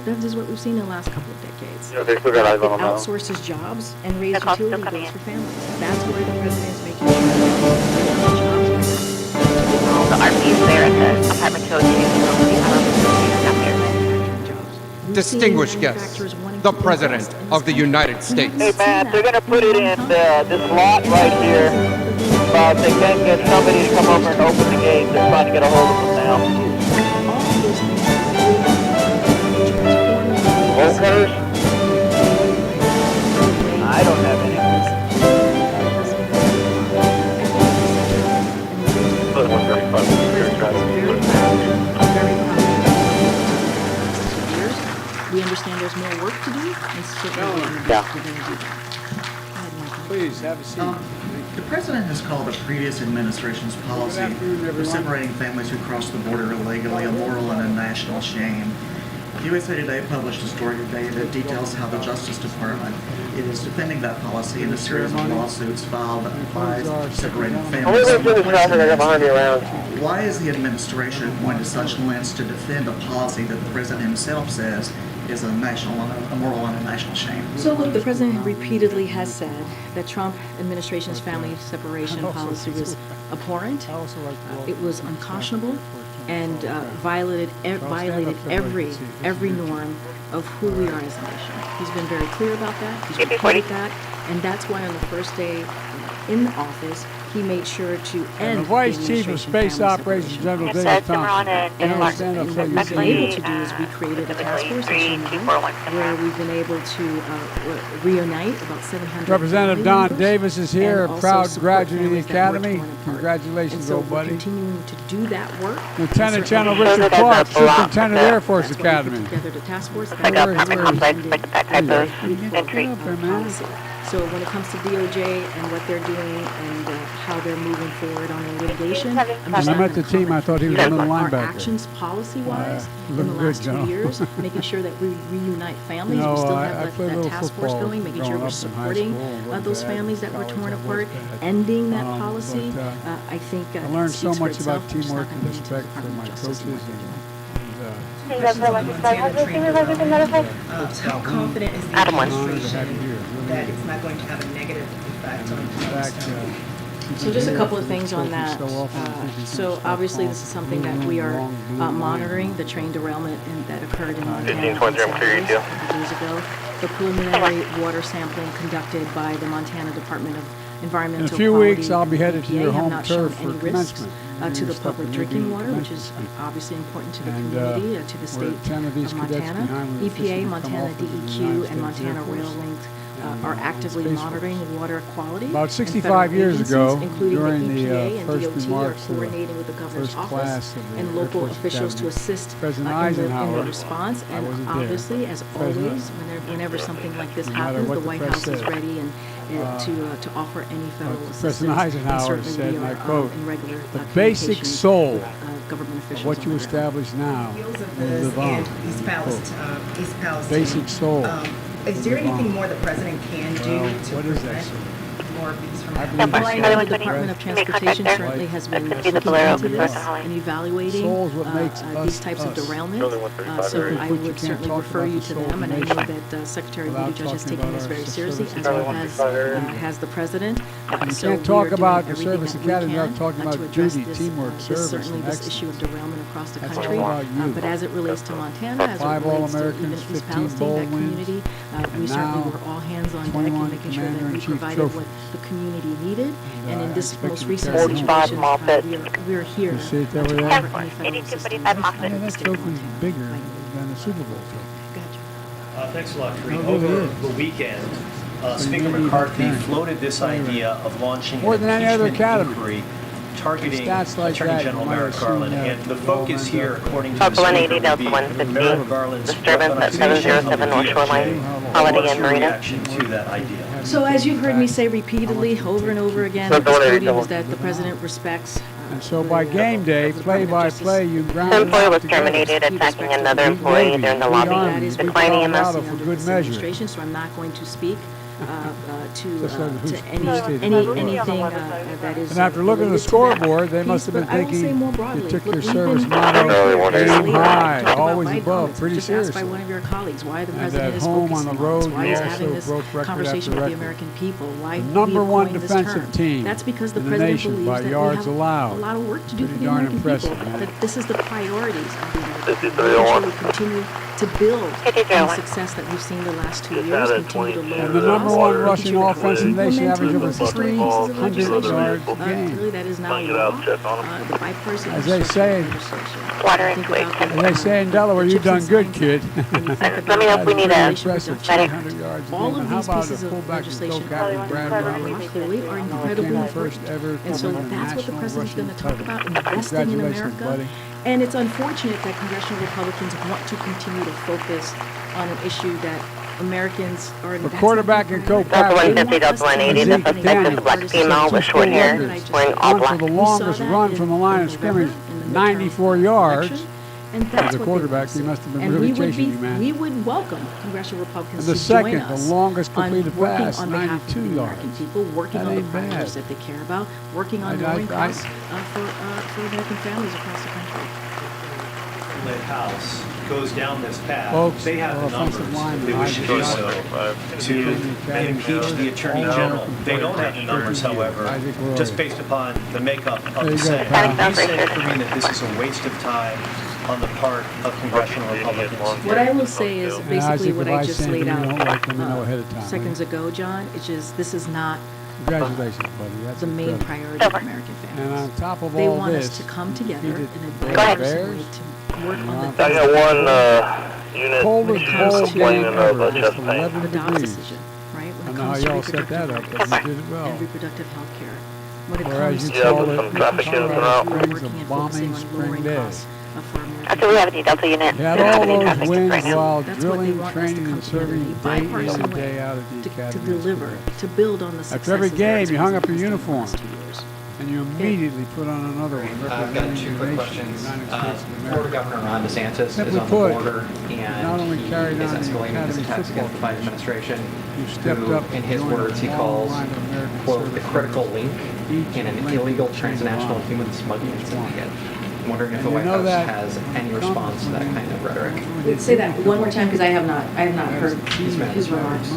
That is what we've seen in the last couple of decades. It outsources jobs and raises utility bills for families. That's where the president is making sure that jobs. The RP is there at the apartment 202. Distinguished guests, the President of the United States. Hey man, they're going to put it in this lot right here, but they can't get somebody to come over and open the gate. They're trying to get a hold of them now. Workers? I don't have any. We understand there's more work to do, and certainly we're going to do that. Please, have a seat. The President has called the previous administration's policy for separating families who cross the border illegally a moral and a national shame. USA Today published a story today that details how the Justice Department is defending that policy in a series of lawsuits filed by separating families. Why is the administration going to such lengths to defend a policy that the President himself says is a moral and a national shame? So look, the President repeatedly has said that Trump administration's family separation policy was abhorrent, it was unconscionable, and violated every norm of who we are as a nation. He's been very clear about that. He's repeated that, and that's why on the first day in office, he made sure to end the Vice Chief of Space Operations, General David Thompson. And what we've been able to do is we created a task force, as you know, where we've been able to reunite about 700 Representative Don members Davis is here, a and proud also graduate of the support families that were Academy. torn apart. Congratulations, And old so buddy. we're continuing to do that work. Lieutenant General Richard Clark, Superintendent Air Force Academy. Together the task force. Like a apartment complex, like that type of entry. So when it comes to DOJ and what they're doing and how they're moving forward on the litigation, When I met the team, I thought he was a little our linebacker. actions policy-wise in looked the good, last 2 Joe. years, making sure that we reunite families. You know, We still I have played a that little task force football going, making sure growing we're up in high supporting school. Wasn't those bad families that in were college, torn I apart, wasn't bad. ending that policy. I think I learned so speaks for much about itself. We're just teamwork not and gonna be into respect the from my Department of Justice coaches and what they're doing. How confident is the administration that it's not going to have a negative effect on So just a couple of things on that. So obviously this is something that we are monitoring, the train derailment that occurred in Montana a couple days ago. The preliminary water sampling conducted by the Montana Department of Environmental In a few Quality weeks, I'll be headed to EPA your have home not turf shown for any risks commencement. to the public drinking water, which is obviously important to the community, to the state of Montana. EPA, Montana DEQ, and Montana Rail Link are actively monitoring water quality. About 65 years ago, including during the EPA and first DOT, are remarks of coordinating with the governor's first office class of the and local First officials to Cabinet, assist President in the Eisenhower, response. I And wasn't there, obviously, but as President- always, whenever something like this no matter happens, what the the White press House is said, ready and to offer any federal assistance. President Eisenhower And said, certainly and we I are quote, in regular the basic communication soul with, government of officials what on you the ground. establish now Heels of will this live on. and East Palestine. Basic soul. Is there anything more the president can do Well, to what is that prevent soul? more of these from I happening? believe Well, I know the Department of Transportation certainly has been looking into this and evaluating Soul's what makes these us types of us. derailment. So I But you would can't certainly talk refer about you the to soul them, of and the I know nation that Secretary without Buttigieg has talking taken about this our very seriously, service as well academy. has the president. You So can't we talk are doing about the everything service that we academy without can, talking to about address duty, this, teamwork, service, certainly and this excellence. issue of derailment across the That's country. all about you. But as it relates to Montana, as it 5 relates to even All-Americans, East 15 Palestine, bowl that wins, community, we and certainly now were all hands on deck 21 in making sure that we Commander-in-Chief provided what trophies. the community needed. And I in this expect most you to recent carry situation, on. we are here You see it to over there? offer any federal assistance. Yeah, that trophy's bigger than the Super Bowl trophy. Thanks a lot, Kareem. No, it really Over is. the weekend, So you Speaker may need McCarthy that. floated this idea of launching More an than any other impeachment academy. inquiry targeting Stats like Attorney that, General you might Merrick assume Garland. that And the it all focus ends here, up- according to the Speaker, would be Merrick Garland's Disturbance at 707 North Shoreline, Holiday What's Inn your Marina. reaction to that idea? So as you've heard me say repeatedly, over and over again at this podium, is that the president respects. And so by game day, play-by-play, you ground The it employee out was together. terminated, attacking another employee during the lobby, That is declining within him the out. policy for under good this measure. administration, so I'm not going to speak to Just like who's anything that is. And after looking at the related to that scoreboard, they piece, must have been but I will say thinking more broadly, you took look, your we've service been motto, very aim clear. high, Talked about always right above, comments, pretty just asked by seriously. one of your colleagues why the And president at is home focusing on the on this, road, why you he's also having this broke record conversation after with the record. American people, why The we number have one coined this defensive term. team That's because the in the president nation believes by that we yards have allowed. a lot of work to do for Pretty the darn American impressive, people, man. that this is the priorities of the American This is people. the Making sure one. we continue to build on the success that we've seen the last 2 years, continue to lower And the number costs, one making rushing sure that offensive we're nation average over implementing those 300 pieces of yards legislation. a game. Clearly that is now law. The bipartisan As they say, Water and think about as they say in Delaware, you've done good, kid. Let me know if we need a Impressive, medic. 300 yards a all game. of And how these about pieces the of fullback who legislation broke out with Brad Roberts? clearly are incredibly Became the important. first ever And so winner of that's what the national president's going to rushing talk about, title. investing in Congratulations, America. buddy. And it's unfortunate that congressional Republicans want to continue to focus on an issue that Americans are The quarterback and co-captain, 150, Delta 180, the suspect is a black female with short hair, wearing all run black. for the longest run from the line of scrimmage, 94 yards. And As that's a what quarterback, he must have been and really we would chasing be, you, man. we would welcome congressional Republicans And the to join second, the us longest on completed working pass, on behalf of 92 the American yards. people, working That on the ain't bad. priorities that they care about, working on lowering costs for American families across the country. Lit House goes down this path, Folks, they have our the numbers, offensive line, if they wish to do so, to impeach the Attorney General. They don't have the numbers, however, just based upon the makeup of the Senate. You say, Kareem, that this is a waste of time on the part of congressional Republicans. What I will say is basically what I just laid out let me know ahead of time. seconds ago, John. It's just, this is not Congratulations, buddy. That's the main incredible. priority of American families. And on top of They all want this, us to come together in defeated a the bipartisan way Bears. to work on the I things got one unit Coldest bowl game ever, just 11 the Dobbs degrees. decision, right? I When don't it know how comes to y'all set that up, reproductive but rights you did it well. and reproductive health care. When it Or comes as to you call some it, traffic making sure in and that out. we're Brings working a and bombing focusing on spring lowering day. costs for American After we have any Delta unit, Had there's all any those traffic wins right now. while That's what they drilling, want us to training, come and together serving in a day in bipartisan and way day out at the to academy. deliver, to build on the successes. After every game, you hung up your that have uniform, been done in the last 2 years. and you immediately put on another one. I've got two quick questions. Florida Governor Ron DeSantis is Simply on the put, border, not only and carried he is on the escalating his academy attacks football against the Biden administration, You stepped who, up in his joined words, he a long calls, line of American quote, the service critical members. link Each in an link illegal changed transnational lives. human smuggling syndicate. wondering if the White House has any response to that kind of rhetoric. Say that one more time, because I have not heard his remarks.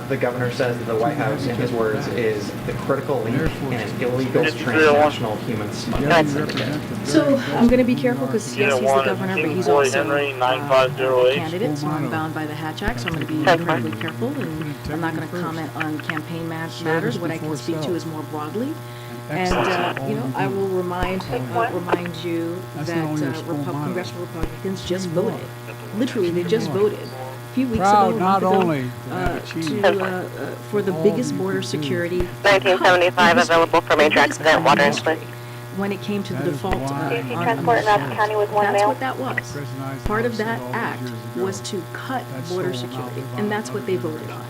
The governor says that the White House, in his words, is the critical link in an illegal transnational human smuggling syndicate. So I'm going to be careful because yes, he's the governor, but he's also a candidate, so I'm bound by the Hatch Act, so I'm going to be incredibly careful, and I'm not going to comment on campaign matters. What I can speak to is more broadly. And, I will remind you that congressional Republicans just voted. Literally, they just voted a few weeks ago, for the biggest border security. 1975 available for major accident, water and split. When it came to the default transport in Nassau County with one that's mail. what that was. Part of that act was to cut border security, and that's what they voted on.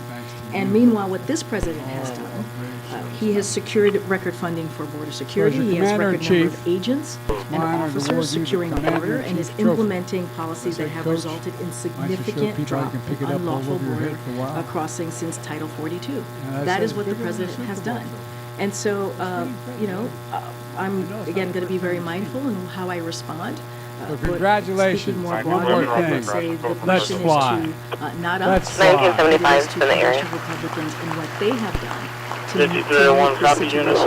And meanwhile, what this president has done, he has secured record funding for border security. He has record number of agents and officers securing the border and is implementing policies that have resulted in significant drop in unlawful border crossing since Title 42. That is what the president has done. And so, I'm, again, going to be very mindful in how I respond. Congratulations. More broadly, I would say the question is to, not us, 1975 in the area. Republicans and what they have done to 5301 copy unit.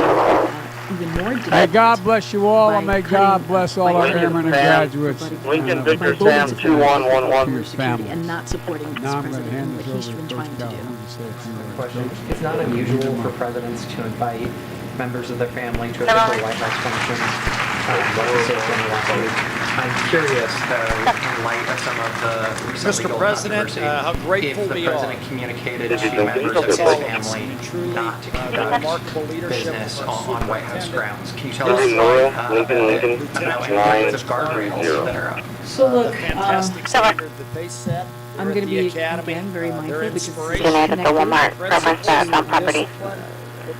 Even more May God bless you all, and may God bless all our airmen and graduates. Lincoln Victor Sam 2111. And not supporting this president and what he's been trying to do. Question. It's not unusual for presidents to invite members of their family to official White House functions. I'm curious, though, in light of some of the recent legal controversy, how grateful if the we are. president communicated to members of his family not to conduct business on White House grounds. Can you tell us about the guardrails that are up? So look, standard that they set. I'm going to be, again, very mindful because United at the Walmart, reference that on property.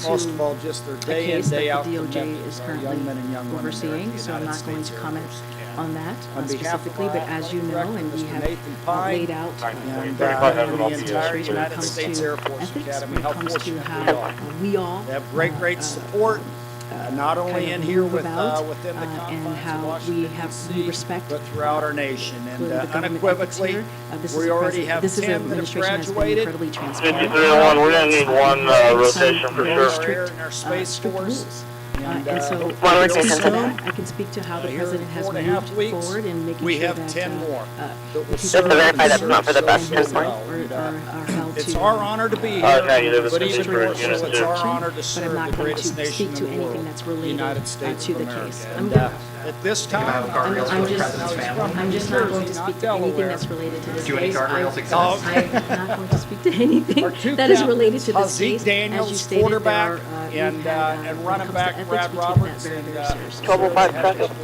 Most of all, just their day in, day out the DOJ commitment is for currently young men and young women overseeing, so I'm not going to comment on that specifically, but as you know, and we have laid out and the entire United States Air Force ethics, Academy, when it how comes to fortunate how we all they have great support, not only in here within the and confines how of we Washington, have D.C., respect but throughout our nation. And the government unequivocally, ethics here. we already have 10 that have graduated. 5301, we're going to need one rotation for sure. In our Space Force. And so, one rotation for I can can speak to how the president has moved forward and making we sure have that 10 more. Just to verify that's not for the bus are held It's to, our honor to be here, but even more so, it's our honor to serve the greatest nation in the world, the United States of America. And at this time, I'm just not going to speak to anything that's related to this case. I'm not going to speak to anything that is related to this case. Daniels, As you stated, quarterback, and running back Brad Roberts, and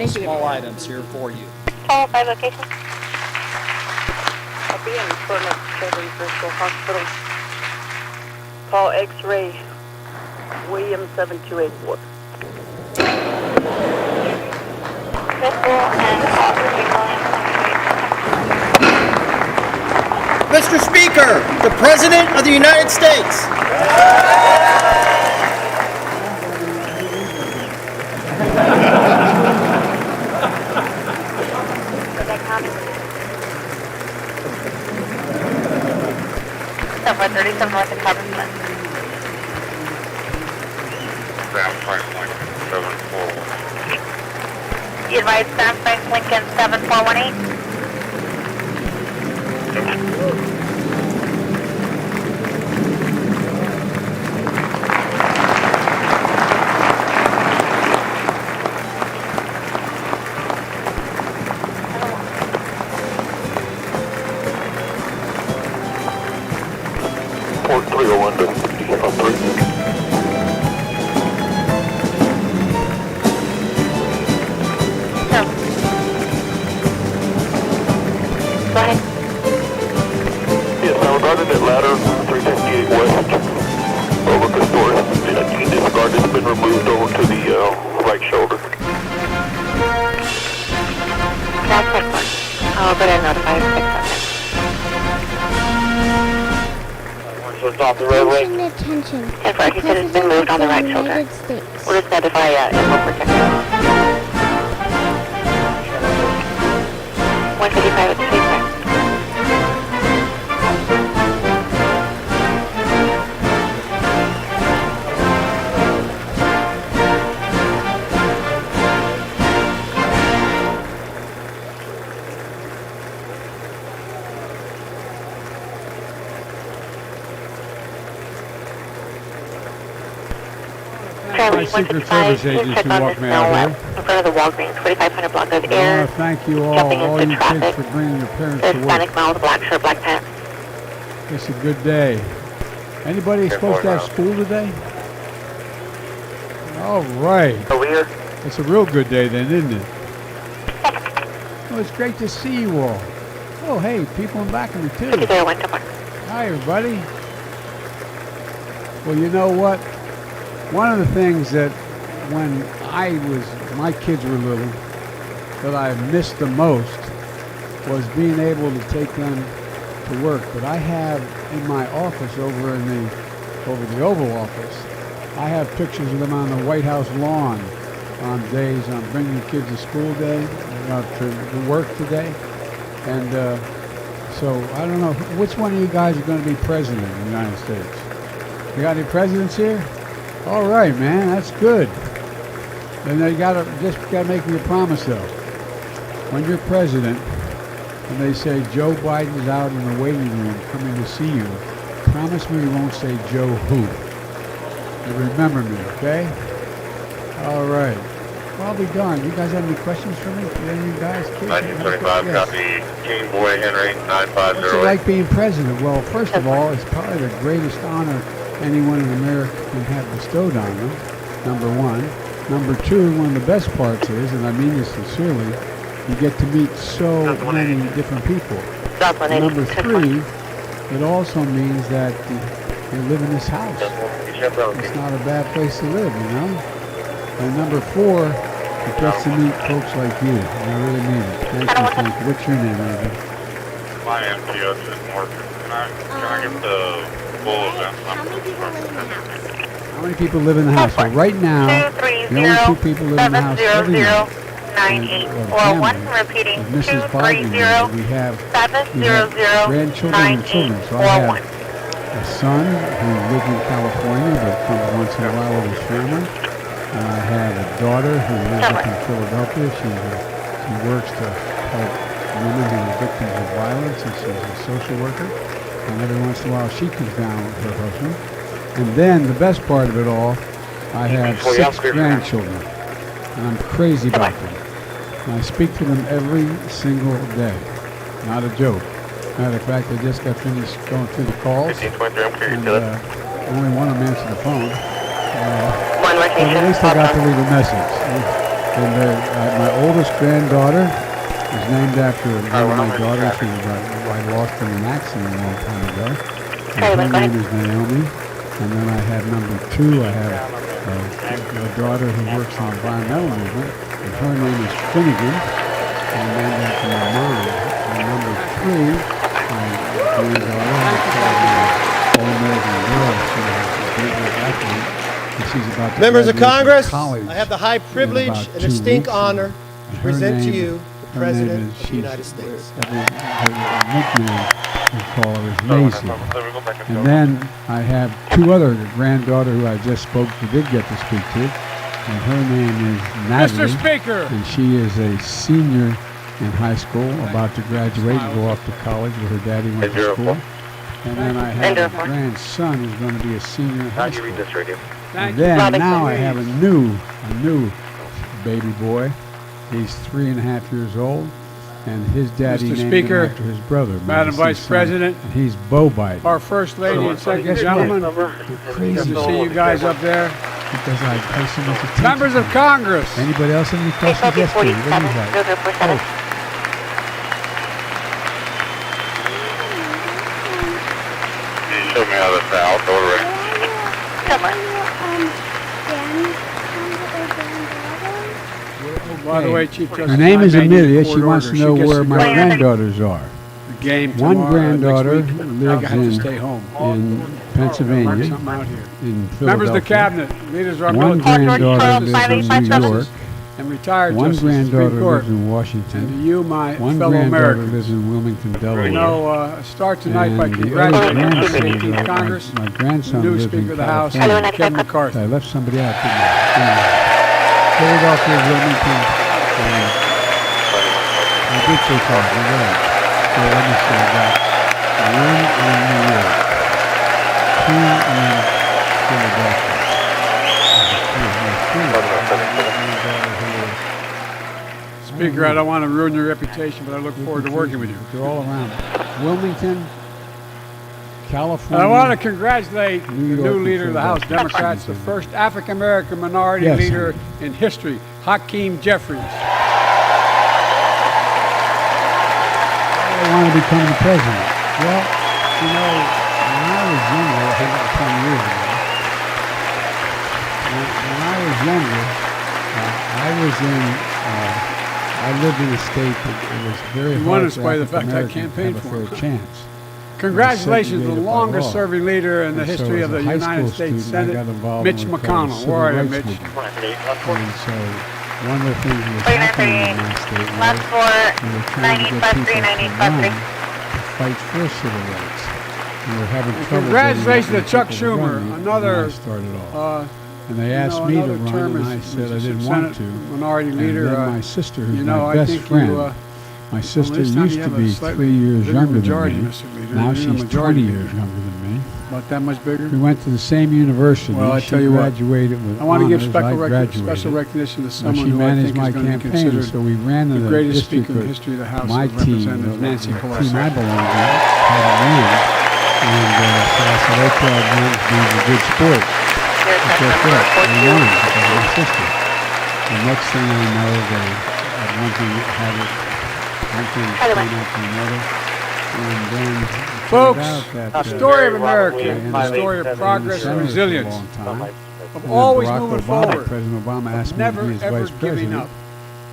small items here for you. 1205 location. I'll be in front of Chevy Bristol Hospital. Call X-ray William 7284. Mr. Speaker, the President of the United States. Somewhere 37 North and Cumberland. Sam Frank Lincoln 7418. You advise Sam Frank Lincoln 7418. Port 301 to 3. Go ahead. Yes, now regarding that ladder, 358 West, over Pistorius, you discard has been removed over to the right shoulder. That's excellent. I'll better notify you. It's off the roadway. Attention. He said it's been moved on the right shoulder. We'll just notify Animal Protector. 155 at the same time. My Secret Service agents who walked me out here. In front of the Walgreens, 4500 block of air. Thank you all you kids for bringing your parents to work. Hispanic male with black shirt, black pants. It's a good day. Anybody supposed to have school today? All right. It's a real good day then, isn't it? Oh, it's great to see you all. Oh, hey, people in back of me too. Hi, everybody. Well, you know what? One of the things that when my kids were little, that I missed the most was being able to take them to work. But I have in my office over the Oval Office, I have pictures of them on the White House lawn on days I'm bringing the kids to school day, to work today. And so I don't know, which one of you guys are going to be president of the United States? You got any presidents here? All right, man, that's good. Then they gotta make me a promise though. When you're president, and they say Joe Biden's out in the waiting room coming to see you, promise me you won't say Joe who. You remember me, okay? All right. Well, I'll be darned. You guys have any questions for me? Any of you guys? 1925, copy. King Boy Henry 950. What's it like being president? Well, first of all, it's probably the greatest honor anyone in America can have bestowed on them, number one. Number two, one of the best parts is, and I mean this sincerely, you get to meet so many different people. Number three, it also means that you live in this house. It's not a bad place to live, you know? And number four, it gets to meet folks like you, and I really mean it. Thank you. What's your name, Andrew? My MTS is Morgan. Can I get the full event number? How many people live in the house? Well, right now, the only two people live in the house every night. Repeating, Mrs. Biden, we have grandchildren and children. So I have a son who lives in California but comes once in a while with his family. And I have a daughter who lives up in Philadelphia. She works to help women who are victims of violence, and she's a social worker. And every once in a while she comes down with her husband. And then the best part of it all, I have 6 grandchildren. And I'm crazy about them. And I speak to them every single day. Not a joke. Matter of fact, I just got finished going through the calls. And only one of them answered the phone. But at least I got to leave a message. And my oldest granddaughter is named after one of my daughters who I lost in an accident a long time ago. And her name is Naomi. And then I have number 2, I have a daughter who works in the environmental movement. And her name is Finnegan. And named after my mom. And number 3, my granddaughter is called All-American Girl. She's a great athlete. Members of Congress, I have the high privilege and distinct honor to present to you the President of the United States. Her nickname, we call her, is Macy. And then I have 2 other granddaughters who I just did get to speak to. And her name is Natalie. Mr. Speaker! And she is a senior in high school, about to graduate and go off to college where her daddy went to school. And then I have a grandson who's going to be a senior in high school. And then now I have a new baby boy. He's 3.5 years old, and his daddy named him after his brother. Madam Vice President, and he's Bo Biden. Our First Lady and Second Gentleman. Crazy to see you guys up there. Because I pay so much attention. Members of Congress. Anybody else have any questions? Yes, please. What do you have? Show me how that's out. Over it. By the way, Chief Justice, her name is Amelia. She wants to know where my granddaughters are. One granddaughter lives in Pennsylvania, in Philadelphia. Members of the Cabinet, leaders of our one granddaughter lives in New York, and retired One Justice of the Supreme granddaughter Court. lives in Washington. And to you, my One fellow granddaughter Americans. lives in Wilmington, Delaware. You know, start tonight by And the other congratulating the grandson, 18th Congress, my grandson the new lives Speaker in of the House, California. Kevin McCarthy. I left somebody out, didn't I? Philadelphia, Wilmington. I did say five, you're right. So let me say that. One in New York. Two in Philadelphia. Speaker, I don't want to ruin your reputation, but I look forward to working with you. They're all around. Wilmington, California. I want to congratulate the new York, leader of the House Philadelphia. Democrats, the first African-American minority Yes. leader in history, Hakeem Jeffries. I want to become the president. Well, you know, when I was younger, I think it was 20 years ago, when I was younger, I lived in a state that it was very You hard won in for spite of the fact I African-Americans campaigned to for have a him. fair chance. Congratulations to the Segregated by longest law. serving leader in the And so history as of the a high United school States student, I got Senate, involved Mitch in what we call the McConnell. civil Where are you, rights Mitch? movement. And so one of the things that was happening in my state was Last four, we were trying to get 95, people to 395, run to fight for civil rights. We were having And trouble. congratulations getting to Chuck people to Schumer, run when another, I started off. And they asked me to another run, term and as I said I didn't Senate want to. minority leader. And then my sister, who's you know, my I best think friend, you, my sister this time used you to have a be slightly 3 years bigger younger majority, than me. Mr. Leader. Now You're a she's majority 20 years leader. younger than me. About that much bigger? We went to the same university. Well, I She tell you what, graduated with I want to give honors. I special graduated. recognition to But someone she who I managed think my is going to be campaign, considered so we ran to the the greatest district speaker in the that history of the House my of team, Representatives, Nancy the team Pelosi. I belonged to, had a win. And so I said, okay, I'll run to be a good sport. And guess what? We won because of my sister. The next thing I know, they had one thing had it, one thing came after another. And then it turned Folks, out that, the story of America I is ended a up story of being progress and senator for a resilience, long time. of And then always Barack moving Obama, forward, President Obama asked me never to be his ever vice giving president. up.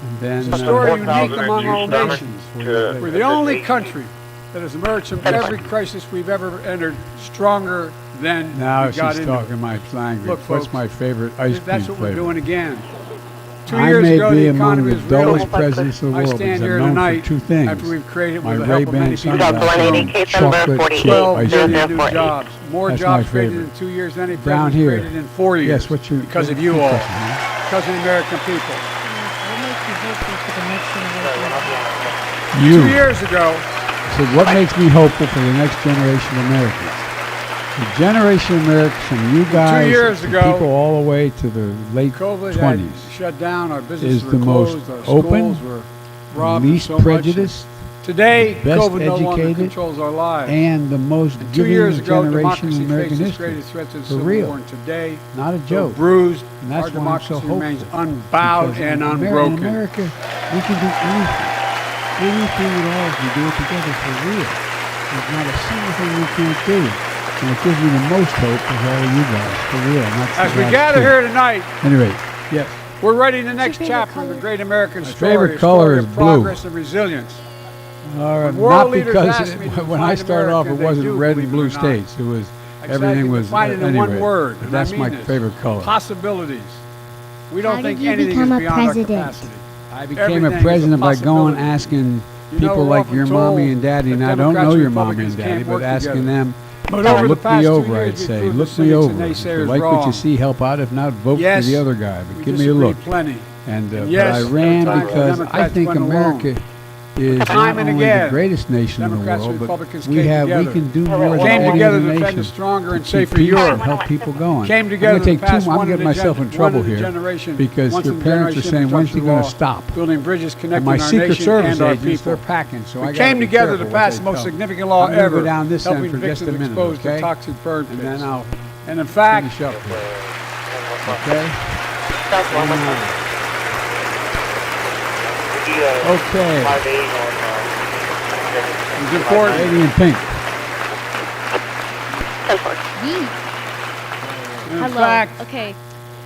And then It's a story unique among all nations. We're the only country that has emerged from every crisis we've ever entered stronger than now we got she's into talking it. my language. Look, What's folks, my favorite ice cream that's what we're flavor? doing again. 2 I years may ago, be the among economy the was real. dullest presidents of the I world stand because here I'm known tonight for two things. after we've created My with the help of many Ray-Ban people sunglasses, chocolate chip 12 ice million cream. new jobs. More That's jobs my created favorite. in 2 years than any Down president here. created in 4 years. Yes, what's your because of what's you your all. question, huh? Because of the American people. You. 2 years ago, So what makes me hopeful for the next generation of Americans? The generation of Americans from you guys, years to ago, people all the way to the late COVID 20s, had shut down. Our businesses is were the most closed. Our open, schools were robbed of least so much. prejudiced, Today, best COVID no longer educated, controls our lives. and the most 2 years giving ago, generation democracy in American faced its history. greatest threat to the For Civil real. War, and today, Not a though joke. bruised, And that's our why I'm so democracy hopeful. remains unbowed Because and in unbroken. In America, we can do anything. Anything at all if we do it together for real. There's not a single thing we can't do. And it gives me the most hope of all of you guys, for real. And that's As the we last gather two. here tonight, Anyway, yes. we're writing the next chapter of the great American story, favorite a color story is of blue. progress and resilience. All right, World not leaders because asked me to when I define started off, it America, they wasn't do, red believe and it blue or not. states. It was Exactly, everything was define it in anyway. one word, and That's I mean my this. favorite color. Possibilities. We don't How think did you anything is become a beyond our president? capacity. I became Everything a is president by going possibility. asking You know, people we're like often your told mommy and daddy, and that I don't Democrats know and your mommy Republicans and daddy, can't but work asking together. them, But over the look past me 2 over, years, I'd we've say, proved look the me cynics over. and If naysayers you like what you wrong. see, help out. If not, vote Yes, for the other guy, but we give me a disagree look. plenty. And And but yes, I there are ran times when because I Democrats think went alone. America is Time not and only again, the greatest nation in the Democrats and world, but Republicans we came have we together. can do more than Came any together other to defend nation a stronger and to safer keep peace Europe. and help people going. Came together I'm going to to take pass two. I'm one getting in a myself in one trouble in a here generation, because once your in a parents are generation saying, when's he infrastructure going to law, stop? building bridges And connecting my our Secret nation Service and our agents, people. they're packing, so I We gotta came be together careful to what pass they the most tell me. significant law I'm gonna ever, go down this end helping for just a victims minute, exposed okay? to toxic burn And pits. then I'll And in fact, finish up here. Okay? Okay. it's important. Lady in pink. In Hello. fact, Okay.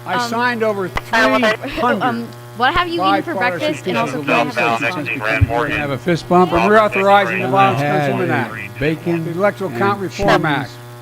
I signed over 300 What have you eaten for bipartisan breakfast? And also, pieces can I of have a legislation Have a fist bump. and reauthorizing the And I Violence had Against Women Act, bacon the Electoral and Count Reform cheese Act,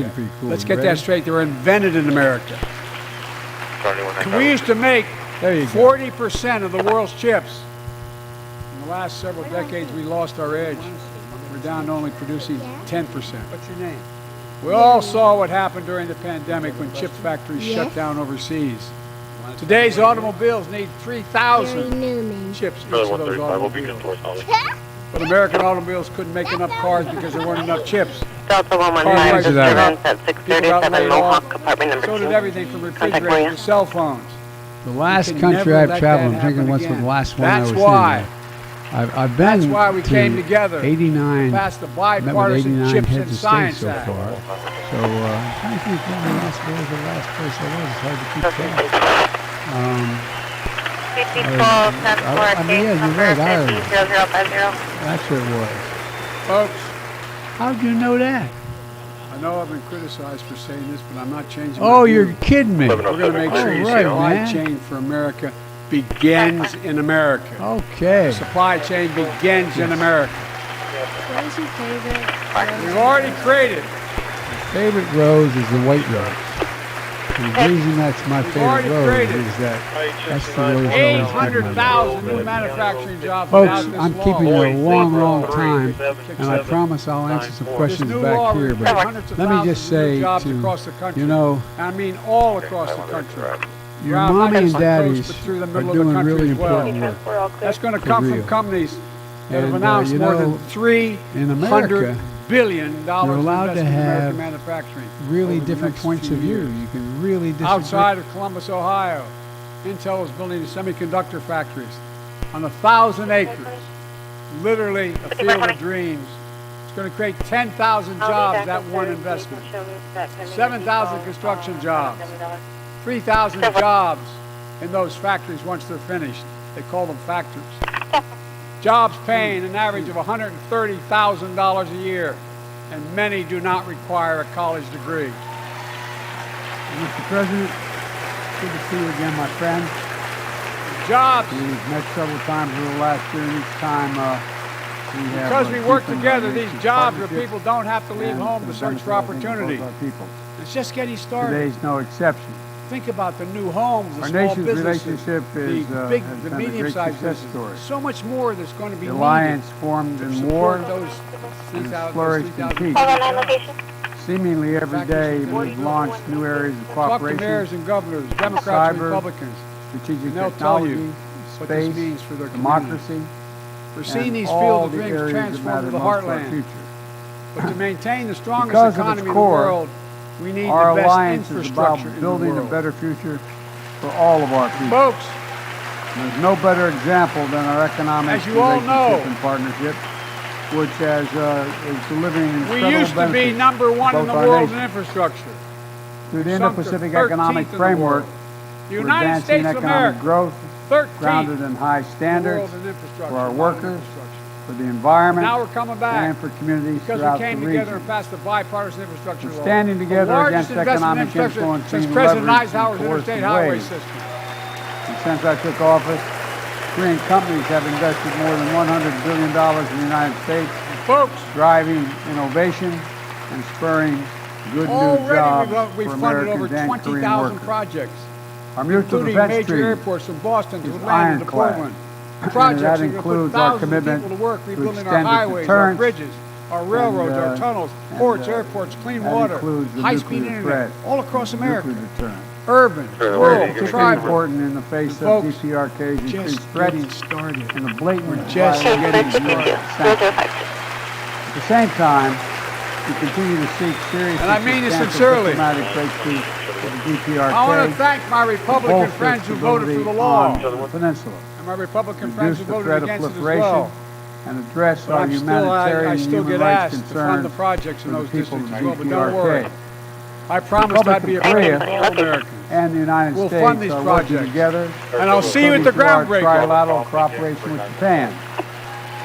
America. pretty cool. Let's You get ready? that straight. They were invented in America. We used to make There you go. 40% of the world's chips. In the last several decades, we lost our edge. We're down to only producing 10%. What's your name? We all saw what happened during the pandemic when chip factories shut down overseas. Today's automobiles need 3,000 chips each of those automobiles. But American automobiles couldn't make enough cars because there weren't enough chips. Delta Car 119 prices went disturbance up. at People got 637 laid Mohawk, off. compartment number So 2. did everything from Contact refrigerators Maria. to cell phones. The last can country never I've let traveled, that I'm thinking happen what's again. the last one I That's was why. in. I've been That's why we to came together. 89, Passed the met with bipartisan 89 Chips heads and of Science state so Act. far. So I'm trying to think where was the last place I was. It's hard to keep track. I mean, yeah, you're right, Ireland. That's what it was. Folks, how'd you know that? I know I've been criticized for saying this, but I'm not changing my Oh, view. you're kidding me. We're going to make sure the right, supply man. chain for America begins in America. Okay. The supply chain begins in America. What is your favorite? We've already created. My favorite rose is the white rose. And the reason that's my favorite rose is that that's the rose I always had in my life. 800,000 new manufacturing jobs Folks, without this I'm law. keeping you a long, long time, and I promise I'll answer some questions This new back law here, will but create hundreds of let me thousands just of new say jobs to, across the country. you know, I mean all across the country. your Around not mommy and just the coast, daddies but through the are middle of the doing country really as well. important work. That's going to For come real. from companies that have And, announced you more know, than $300 in America, billion you're allowed to investment in have American manufacturing. really over the different next points few of view. years. You can really disagree. Outside of Columbus, Ohio, Intel is building semiconductor factories on 1,000 acres, literally a field of dreams. It's going to create 10,000 jobs, that one investment, 7,000 construction jobs, 3,000 jobs in those factories once they're finished. They call them factories. Jobs paying an average of $130,000 a year, and many do not require a college degree. Mr. President, good to see you again, my friend. Jobs. We've met several times over the last year, and each time we have... Because we work deepened together, our these relationship jobs where partnership people don't have to leave and home to the search for benefit, I think, of opportunity. both our people. It's just getting started. Today's no exception. Think about the new homes, the Our small nation's businesses, relationship is, the big, has the been a great medium-sized success businesses. story. So much more that's going to be The needed alliance formed to in support war those and 3,000 flourished in peace. Seemingly every day we've launched new areas of Talk to cooperation. mayors and governors, Democrats and cyber, Republicans, strategic and they'll tell technology, you what space, this means for their democracy, communities. We're seeing and these all field of the dreams areas that transform matter to the most to our heartland. future. But to maintain the strongest Because of its economy in the core, world, we need our the best alliance is about infrastructure in the building a world. better future for all of our people. Folks, there's no better example than our economic as you all know, relationship and partnership, which is delivering incredible we used to be benefits number one in both the our world in nations. infrastructure. Through the Sunk to Indo-Pacific 13th Economic in the Framework, world. The we're United advancing States of economic America, growth 13th grounded in high in the standards world in infrastructure, for our modern workers, infrastructure. for the environment, Now we're coming back and for communities because throughout we came the together region. and passed the bipartisan infrastructure We're law. standing The together largest against investment in economic infrastructure influence since being President leveraged in Eisenhower's coercive interstate highway ways. system. And since I took office, Korean companies have invested more than $100 billion in the United States, folks, driving innovation and spurring good new Already jobs we've for funded over Americans and Korean 20,000 workers. projects, Our mutual including defense major treaty airports from Boston to is Atlanta to ironclad. Portland. And Projects that are going to put includes our thousands of commitment people to work to rebuilding our extended highways, our deterrence bridges, our railroads, and, our tunnels, ports, airports, clean that water, includes the high-speed nuclear internet, threat, all across America. nuclear deterrent. Urban, rural, Particularly tribal. important in the face of Folks, DPRK's just increased threats getting started. and the blatant Just violation getting of started. US sanctions. At the same time, we continue to seek serious And I mean this substantial sincerely. diplomatic breakthrough for the DPRK. I want to thank my Republican bolster friends who voted for the stability law, on the peninsula, and my Republican friends reduce who the voted threat of against it as proliferation, well. and address But our I humanitarian still and get human rights asked to concerns fund the projects in for the those people districts of as the well, but don't DPRK. worry. I promised I'd be a friend for all Americans. And the United We'll States fund these are working projects. together. And I'll see you at the through our groundbreaking. trilateral cooperation with Japan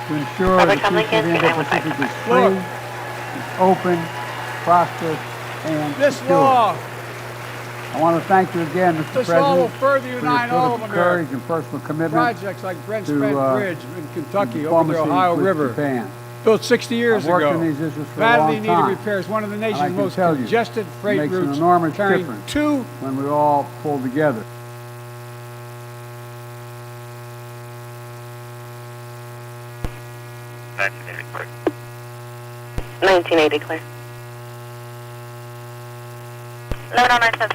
to ensure the future of the Indo-Pacific is free, is open, prosperous, and This secure. law, I want to thank you again, Mr. this President, law will further for your unite all of political courage America. and personal commitment Projects like Brent to, Spence Bridge in Kentucky over the diplomacy Ohio with River, Japan. built 60 years I've worked ago. on these issues for a Badly long needed time. repairs, one of the And I nation's can most tell you, congested it freight makes an routes, enormous carrying difference two when we all pull together. Clear. 1980 clear. No, 9 10